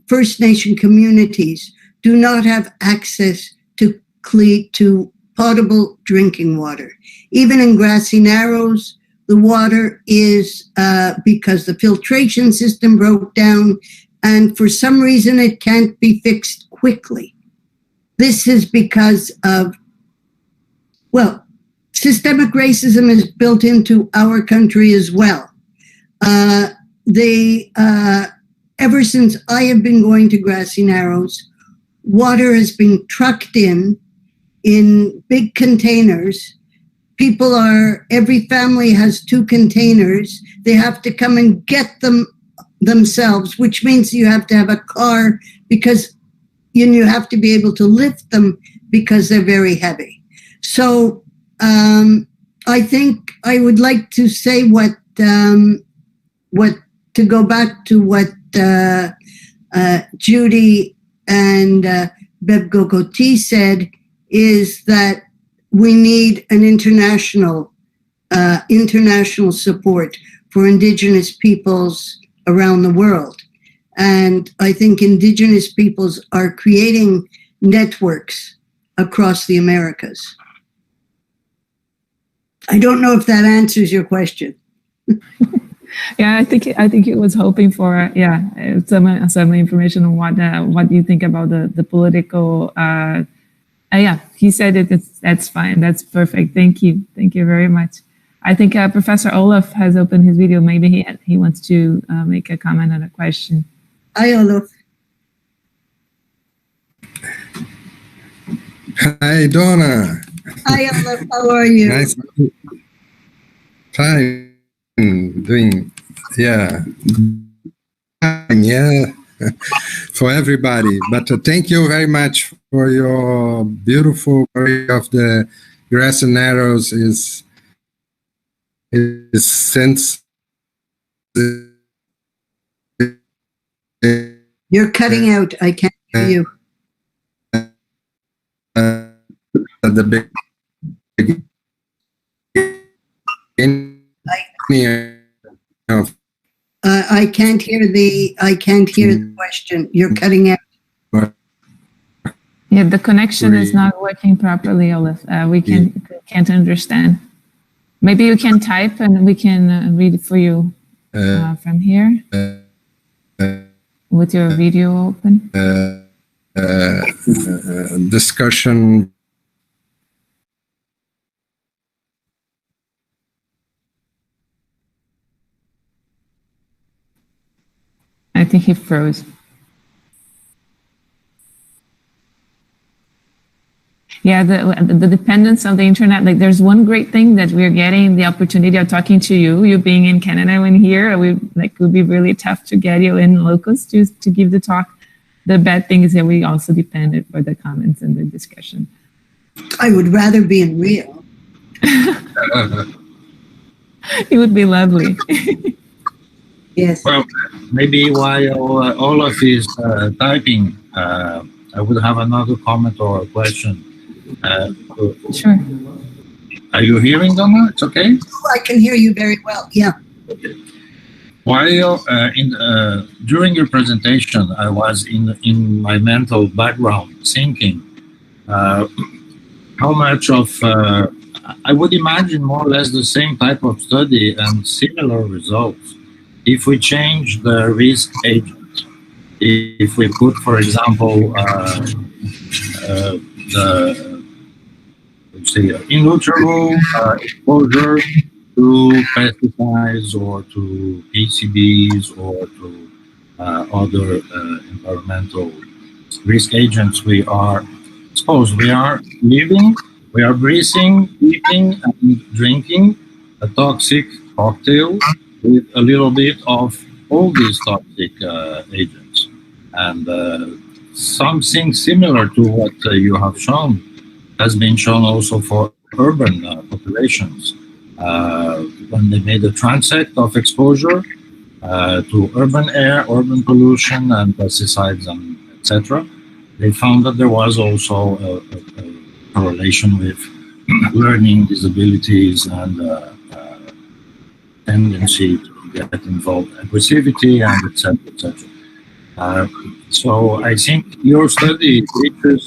First Nation communities do not have access to potable drinking water. Even in Grassy Narrows, the water is because the filtration system broke down, and for some reason it can't be fixed quickly. This is because of, well, systemic racism is built into our country as well. Ever since I have been going to Grassy Narrows, water has been trucked in big containers. Every family has 2 containers. They have to come and get them themselves, which means you have to have a car because you have to be able to lift them because they're very heavy. So I think I would like to say to go back to what Judy and Beb Gokoti said, is that we need an international support for Indigenous peoples around the world. And I think Indigenous peoples are creating networks across the Americas. I don't know if that answers your question. Yeah, I think it was hoping for some information on what you think about the political. Yeah, he said that's fine. That's perfect. Thank you very much. I think Professor Olaf has opened his video. Maybe he wants to make a comment on a question. Hi, Olaf. Hi, Donna. Hi, Olaf. How are you? Nice. Fine. Doing, yeah, for everybody. But thank you very much for your beautiful story of the Grassy Narrows. Is since you're cutting out. I can't hear you. The big. I can't hear the question. You're cutting out. Yeah, the connection is not working properly, Olaf. We can't understand. Maybe you can type and we can read it for you from here with your video open. Discussion. I think he froze. Yeah, the dependence of the internet. Like, there's one great thing that we're getting the opportunity of talking to you. You being in Canada and here, it would be really tough to get you in locals to give the talk. the bad thing is that we also depended for the comments and the discussion. I would rather be in Rio. It would be lovely. Yes. Well, maybe while Olaf is typing, I would have another comment or a question. Sure. Are you hearing, Donna? It's okay? I can hear you very well. Yeah. While during your presentation, I was in my mental background thinking how much of I would imagine more or less the same type of study and similar results if we change the risk agent. If we put, for example, in utero exposure to pesticides or to PCBs or to other environmental risk agents, we are exposed. We are living, we are breathing, eating, and drinking a toxic cocktail with a little bit of all these toxic agents. And something similar to what you have shown has been shown also for urban populations. When they made a transect of exposure to urban air, urban pollution, and pesticides, and etc., they found that there was also a correlation with learning disabilities and tendency to get involved, aggressivity, and etc., etc. So I think your study teaches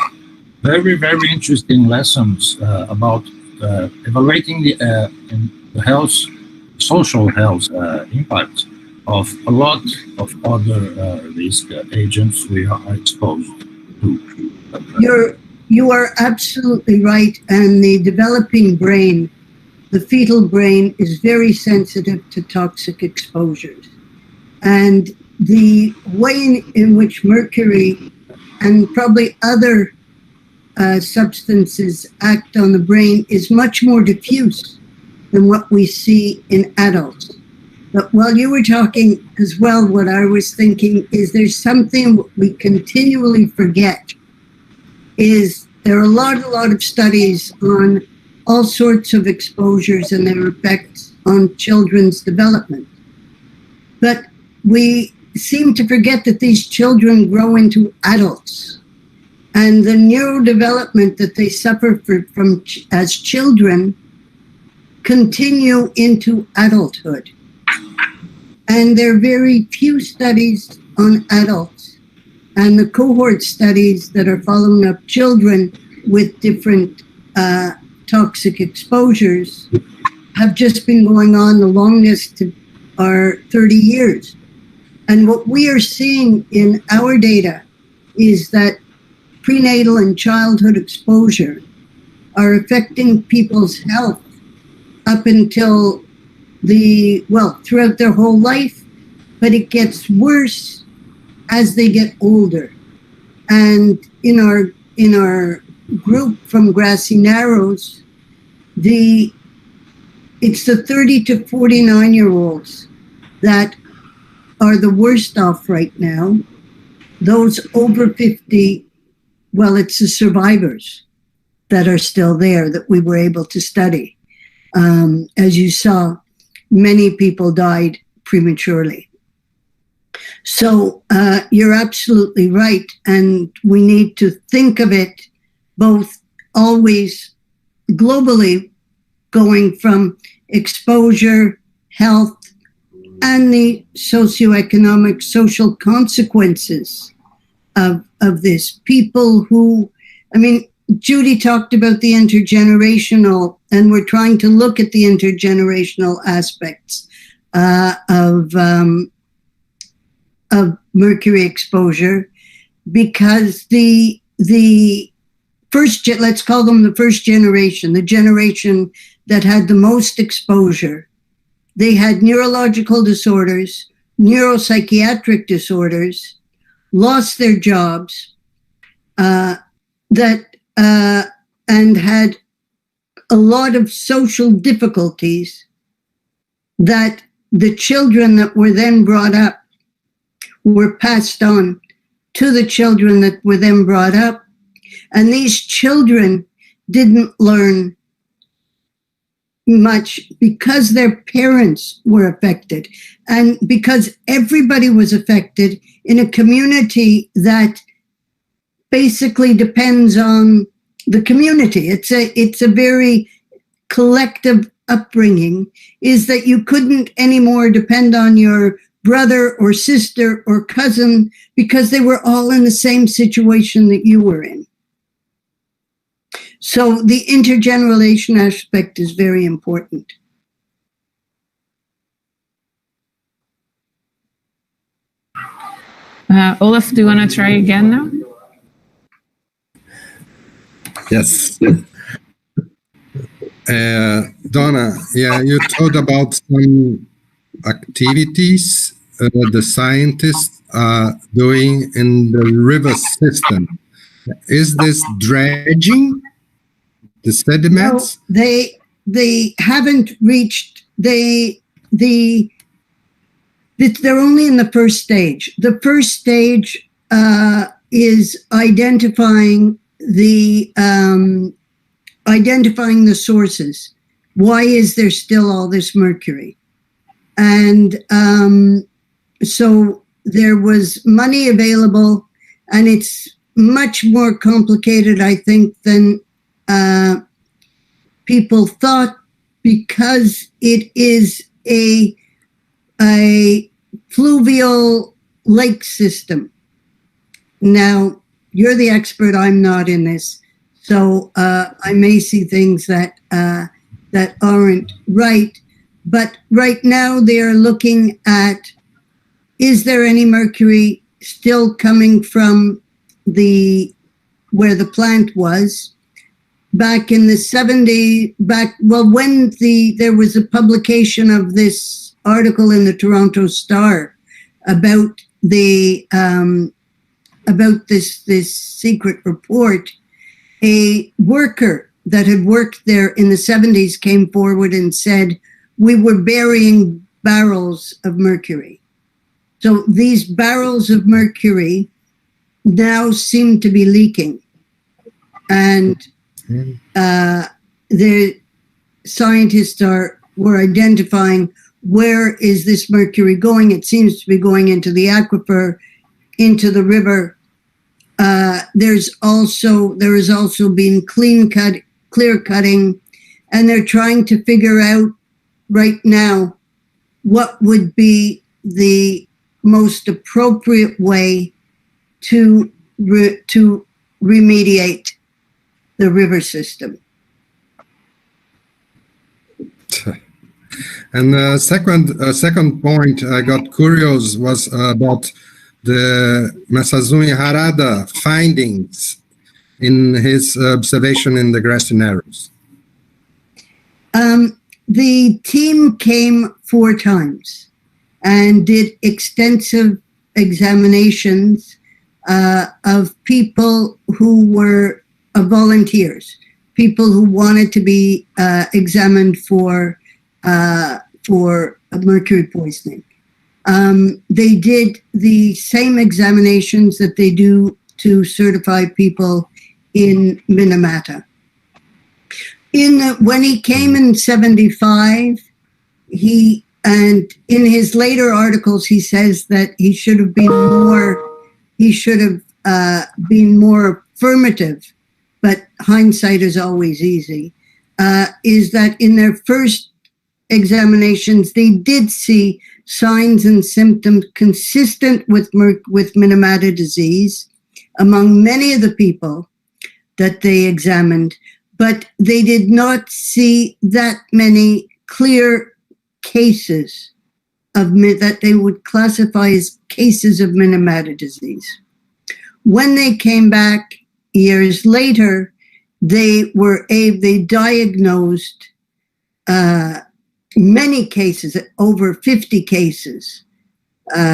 very, very interesting lessons about evaluating the health, social health impact of a lot of other risk agents we are exposed to. You are absolutely right. And the developing brain, the fetal brain, is very sensitive to toxic exposures. And the way in which mercury and probably other substances act on the brain is much more diffuse than what we see in adults. But while you were talking as well, what I was thinking is there's something we continually forget, is there are a lot of studies on all sorts of exposures and their effects on children's development. But we seem to forget that these children grow into adults. And the neurodevelopment that they suffer from as children continue into adulthood. And there are very few studies on adults. And the cohort studies that are following up children with different toxic exposures have just been going on. The longest are 30 years. And what we are seeing in our data is that prenatal and childhood exposure are affecting people's health up until throughout their whole life, but it gets worse as they get older. And in our group from Grassy Narrows, it's the 30 to 49-year-olds that are the worst off right now. Those over 50, well, it's the survivors that are still there that we were able to study. As you saw, many people died prematurely. So you're absolutely right. And we need to think of it both always globally, going from exposure, health, and the socioeconomic, social consequences of this. People who, Judy talked about the intergenerational, and we're trying to look at the intergenerational aspects of mercury exposure, because the first, let's call them the first generation, the generation that had the most exposure, they had neurological disorders, neuropsychiatric disorders, lost their jobs, and had a lot of social difficulties that the children that were then brought up were passed on to the children that were then brought up. And these children didn't learn much because their parents were affected and because everybody was affected in a community that basically depends on the community. It's a very collective upbringing, is that you couldn't anymore depend on your brother or sister or cousin because they were all in the same situation that you were in. So the intergeneration aspect is very important. Olaf, do you want to try again now? Yes. Donna, yeah, you told about some activities the scientists are doing in the river system. Is this dredging the sediments? No, they haven't reached, they're only in the first stage. The first stage is identifying the sources. Why is there still all this mercury? And so there was money available, and it's much more complicated, I think, than people thought, because it is a fluvial lake system. Now, you're the expert, I'm not in this, so I may see things that aren't right. But right now they're looking at, is there any mercury still coming from where the plant was? Back in the 70s, when there was a publication of this article in the Toronto Star about this secret report, a worker that had worked there in the 70s came forward and said, we were burying barrels of mercury. So these barrels of mercury now seem to be leaking. And the scientists were identifying, where is this mercury going? It seems to be going into the aquifer, into the river. There has also been clear cutting, and they're trying to figure out right now what would be the most appropriate way to remediate the river system. And the second point I got curious was about the Masazuni Harada findings in his observation in the Grassy Narrows. The team came 4 times and did extensive examinations of people who were volunteers, people who wanted to be examined for mercury poisoning. They did the same examinations that they do to certify people in Minamata. When he came in 75, and in his later articles, he says that he should have been more affirmative, but hindsight is always easy, is that in their first examinations, they did see signs and symptoms consistent with Minamata disease among many of the people that they examined, but they did not see that many clear cases that they would classify as cases of Minamata disease. When they came back years later, they diagnosed many cases, over 50 cases,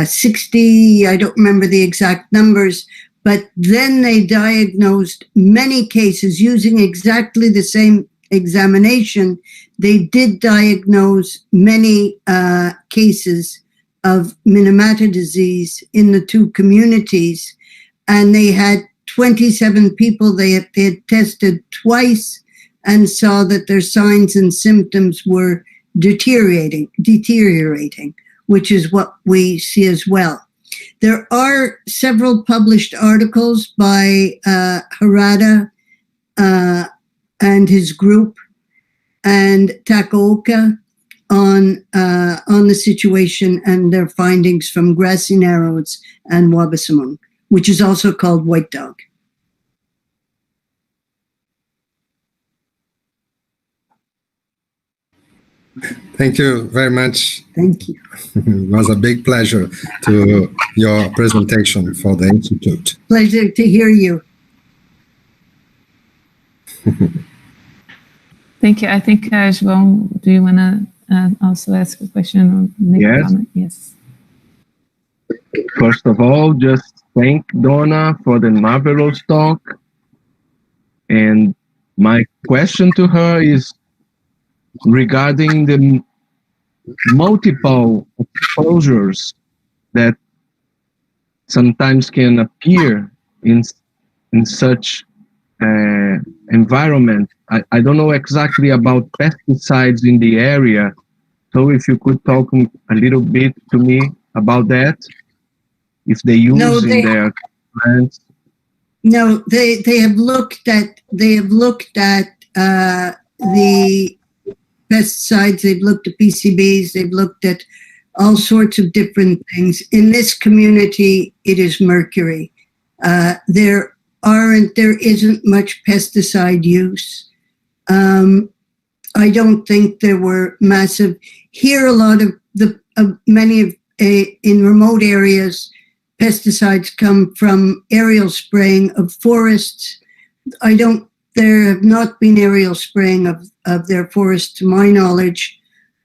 60, I don't remember the exact numbers, but then they diagnosed many cases using exactly the same examination. They did diagnose many cases of Minamata disease in the 2 communities, and they had 27 people they had tested twice and saw that their signs and symptoms were deteriorating, which is what we see as well. There are several published articles by Harada and his group and Takaoka on the situation and their findings from Grassy Narrows and Wabasamung, which is also called White Dog. Thank you very much. Thank you. It was a big pleasure to your presentation for the Institute. Pleasure to hear you. Thank you. I think, João, do you want to also ask a question or make a comment? Yes. First of all, just thank Donna for the marvelous talk. And my question to her is regarding the multiple exposures that sometimes can appear in such environment. I don't know exactly about pesticides in the area, so if you could talk a little bit to me about that, if they use in their plants. No, they have looked at the pesticides. They've looked at PCBs. They've looked at all sorts of different things. In this community, it is mercury. There isn't much pesticide use. I don't think there were massive. Here, a lot of in remote areas, pesticides come from aerial spraying of forests. There have not been aerial spraying of their forests, to my knowledge.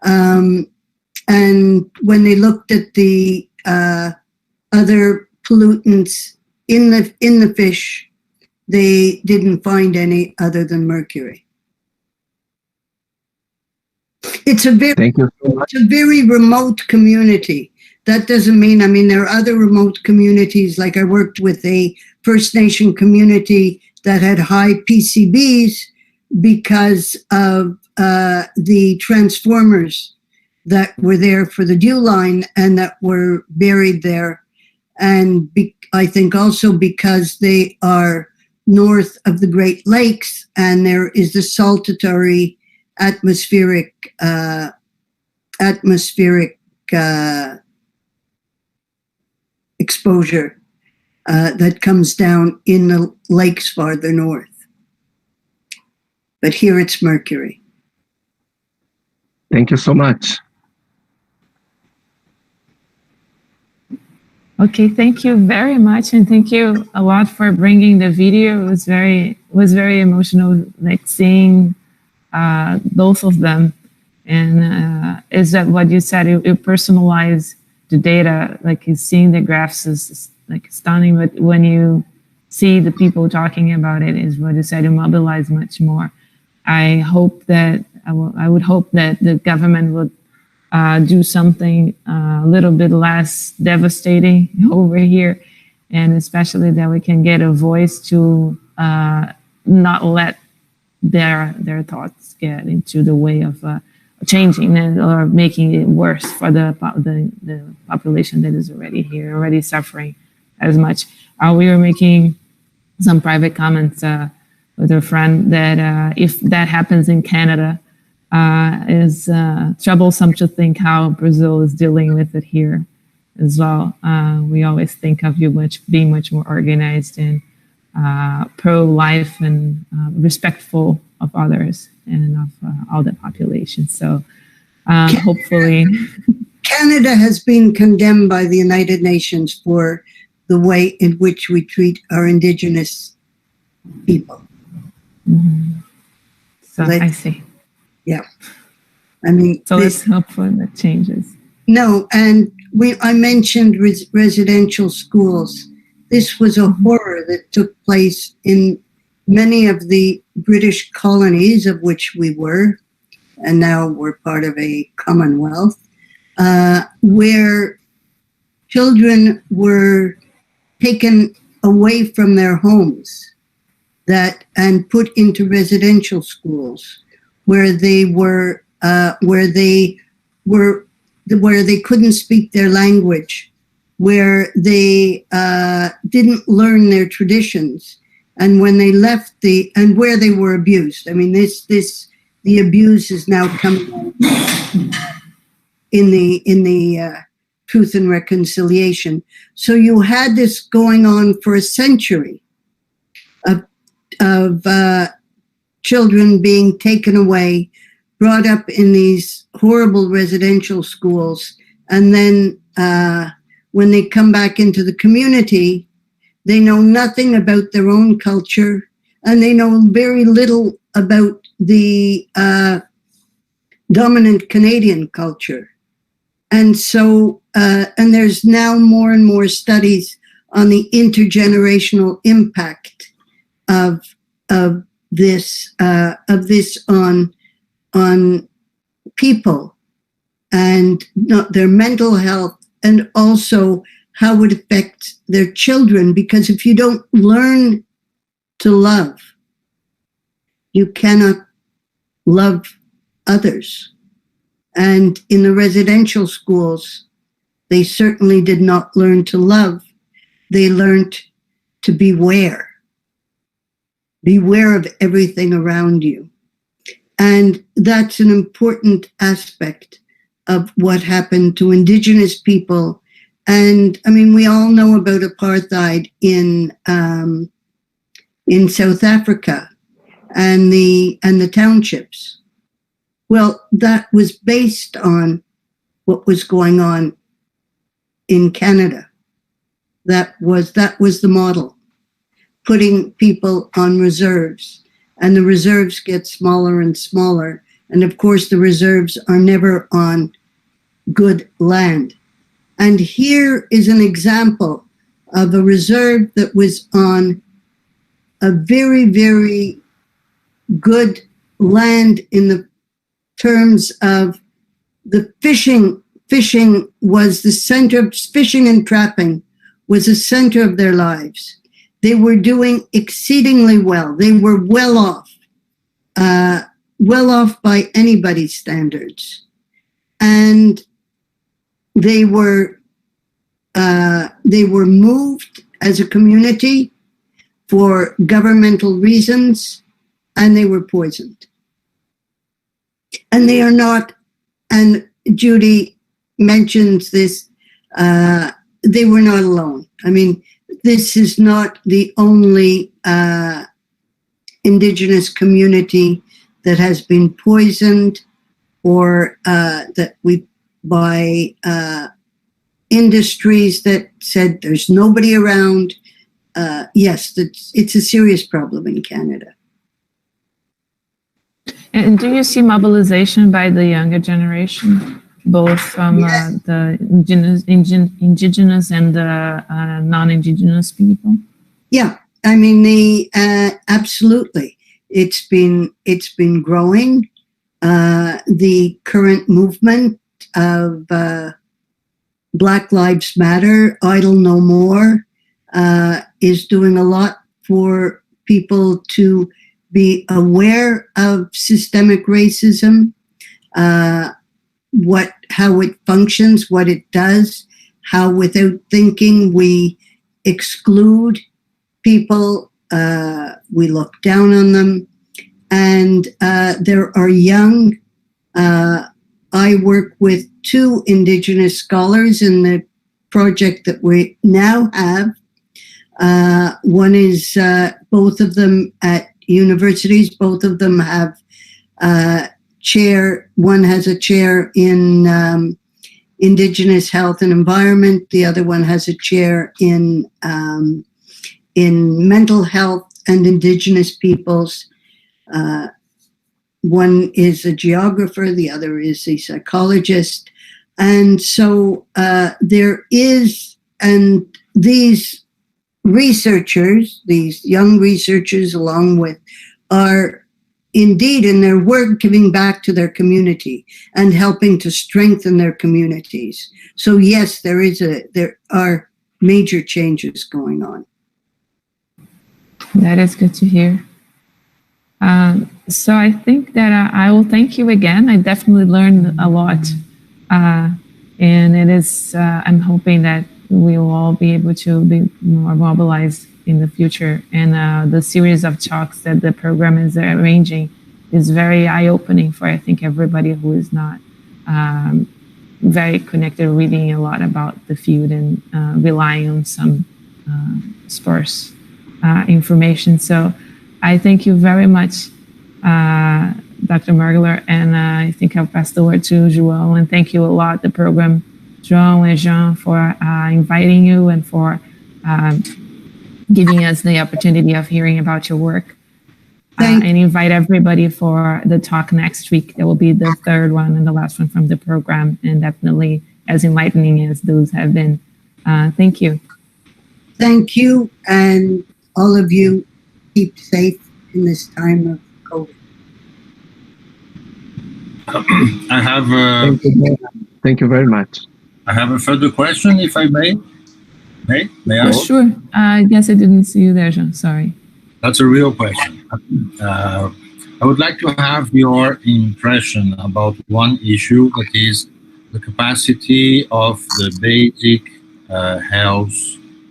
And when they looked at the other pollutants in the fish, they didn't find any other than mercury. It's a very remote community. That doesn't mean, there are other remote communities, like I worked with a First Nation community that had high PCBs because of the transformers that were there for the dew line and that were buried there. And I think also because they are north of the Great Lakes and there is the saltatory atmospheric exposure that comes down in the lakes farther north. But here it's mercury. Thank you so much. Okay, thank you very much, and thank you a lot for bringing the video. It was very emotional, like seeing both of them. And is that what you said? You personalize the data, like seeing the graphs is like stunning, but when you see the people talking about it, is what you said, you mobilize much more. I hope that I would hope that the government would do something a little bit less devastating over here, and especially that we can get a voice to not let their thoughts get into the way of changing it or making it worse for the population that is already here, already suffering as much. We were making some private comments with a friend that if that happens in Canada, is troublesome to think how Brazil is dealing with it here as well. We always think of you being much more organized and pro-life and respectful of others and of all the population. So hopefully... Canada has been condemned by the United Nations for the way in which we treat our indigenous people. Mm-hmm. So I see. Yeah. So let's hope for the changes. No, and I mentioned residential schools. This was a horror that took place in many of the British colonies, of which we were, and now we're part of a Commonwealth, where children were taken away from their homes and put into residential schools where they couldn't speak their language, where they didn't learn their traditions, and when they left and where they were abused. I mean, the abuse is now coming out in the Truth and Reconciliation. So you had this going on for a century of children being taken away, brought up in these horrible residential schools, and then when they come back into the community, they know nothing about their own culture, and they know very little about the dominant Canadian culture. And so, and there's now more and more studies on the intergenerational impact of this on people and their mental health, and also how it affects their children. Because if you don't learn to love, you cannot love others. And in the residential schools, they certainly did not learn to love. They learned to beware. Beware of everything around you. And that's an important aspect of what happened to Indigenous people. And I mean, we all know about apartheid in South Africa and the townships. Well, that was based on what was going on in Canada. That was the model, putting people on reserves, and the reserves get smaller and smaller. And of course, the reserves are never on good land. And here is an example of a reserve that was on a very, very good land in the terms of the fishing. Fishing was the center of fishing and trapping was the center of their lives. They were doing exceedingly well. They were well off by anybody's standards. And they were moved as a community for governmental reasons, and they were poisoned. And they are not, and Judy mentions this, they were not alone. I mean, this is not the only Indigenous community that has been poisoned or by industries that said there's nobody around. Yes, it's a serious problem in Canada. And do you see mobilization by the younger generation, both from the indigenous and the non-indigenous people? Yeah, I mean, absolutely. It's been growing. The current movement of Black Lives Matter, Idle No More, is doing a lot for people to be aware of systemic racism, how it functions, what it does, how without thinking we exclude people, we look down on them. And there are young, I work with 2 Indigenous scholars in the project that we now have. One is both of them at universities. Both of them have chair. One has a chair in Indigenous health and environment. The other one has a chair in mental health and Indigenous peoples. One is a geographer. The other is a psychologist. And so there is, and these researchers, these young researchers along with, are indeed in their work giving back to their community and helping to strengthen their communities. So yes, there are major changes going on. That is good to hear. So I think that I will thank you again. I definitely learned a lot. And it is, I'm hoping that we will all be able to be more mobilized in the future. And the series of talks that the program is arranging is very eye-opening for, I think, everybody who is not very connected, reading a lot about the field and relying on some sparse information. So I thank you very much, Dr. Mergler, and I think I'll pass the word to João, and thank you a lot, the program, João and Jean, for inviting you and for giving us the opportunity of hearing about your work. And invite everybody for the talk next week. That will be the third one and the last one from the program, and definitely as enlightening as those have been. Thank you. Thank you, and all of you keep safe in this time of COVID. I have Thank you very much. I have a further question, if I may. May I? Sure. I guess I didn't see you there, Jean. Sorry. That's a real question. I would like to have your impression about one issue, that is the capacity of the basic health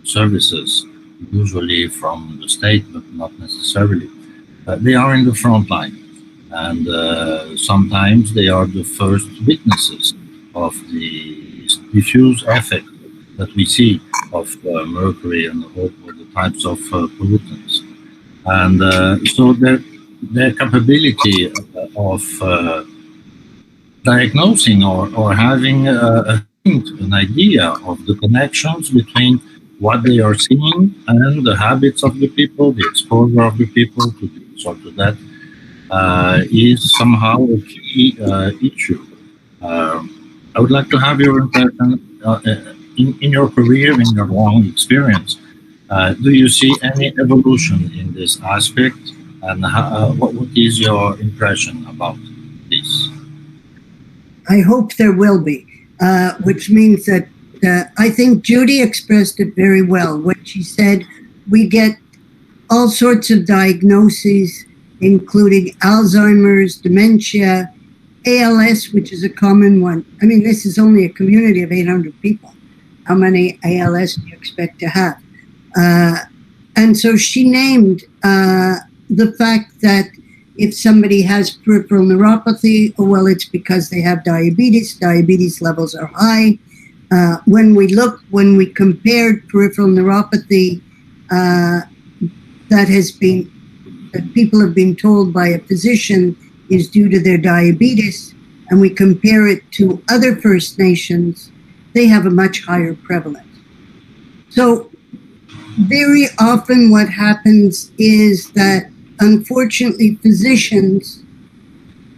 services, usually from the state, but not necessarily. They are in the front line, and sometimes they are the first witnesses of the diffuse effect that we see of mercury and all the types of pollutants. And so their capability of diagnosing or having an idea of the connections between what they are seeing and the habits of the people, the exposure of the people to this or to that, is somehow a key issue. I would like to have your impression in your career, in your long experience. Do you see any evolution in this aspect, and what is your impression about this? I hope there will be, which means that I think Judy expressed it very well when she said we get all sorts of diagnoses, including Alzheimer's, dementia, ALS, which is a common one. I mean, this is only a community of 800 people. How many ALS do you expect to have? And so she named the fact that if somebody has peripheral neuropathy, oh, well, it's because they have diabetes. Diabetes levels are high. When we compared peripheral neuropathy, that people have been told by a physician is due to their diabetes, and we compare it to other First Nations, they have a much higher prevalence. So very often what happens is that, unfortunately, physicians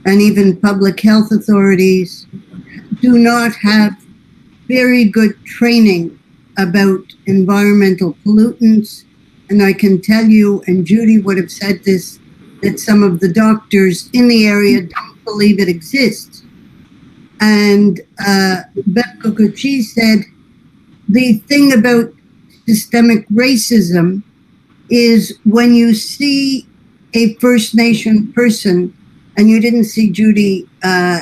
and even public health authorities do not have very good training about environmental pollutants. And I can tell you, and Judy would have said this, that some of the doctors in the area don't believe it exists. And Beth Kukuchi said, the thing about systemic racism is when you see a First Nation person, and you didn't see Judy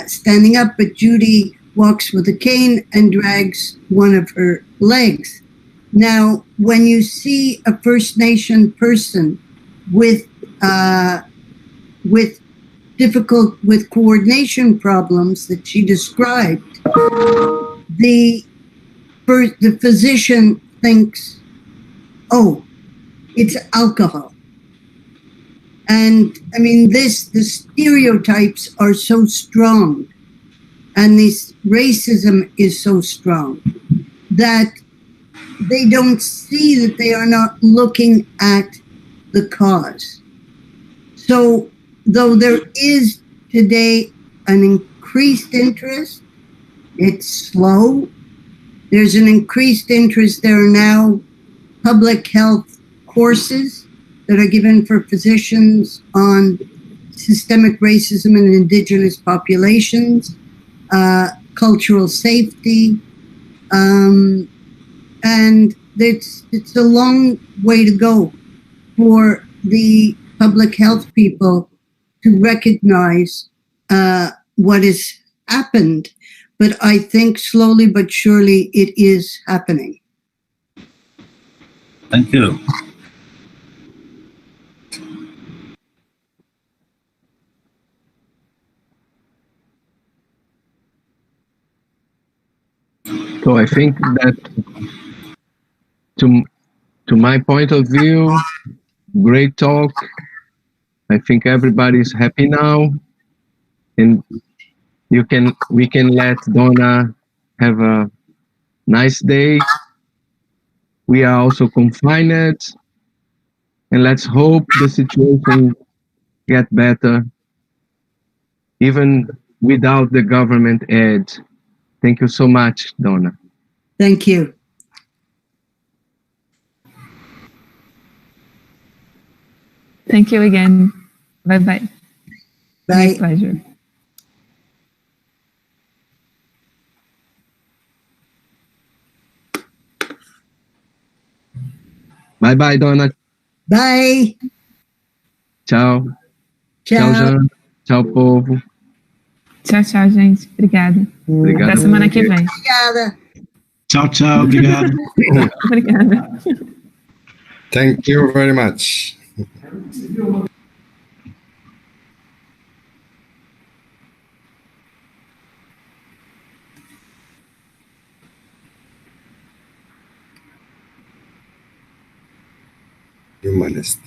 standing up, but Judy walks with a cane and drags one of her legs. Now, when you see a First Nation person with coordination problems that she described, the physician thinks, oh, it's alcohol. And I mean, the stereotypes are so strong, and this racism is so strong that they don't see that they are not looking at the cause. So, though there is today an increased interest, it's slow. There's an increased interest. There are now public health courses that are given for physicians on systemic racism in indigenous populations, cultural safety, and it's a long way to go for the public health people to recognize what has happened. But I think slowly but surely it is happening. Thank you. So I think that, to my point of view, great talk. I think everybody's happy now, and we can let Donna have a nice day. We are also confined, and let's hope the situation get better, even without the government aid. Thank you so much, Donna. Thank you. Thank you again. Bye-bye. Bye. My pleasure. Bye-bye, Donna. Bye. Tchau. Tchau. Tchau, Jean. Tchau, povo. Tchau, tchau, gente. Obrigada. Obrigado. Até semana que vem. Obrigada. Tchau, tchau. Obrigado. Obrigada. Thank you very much. Humanist.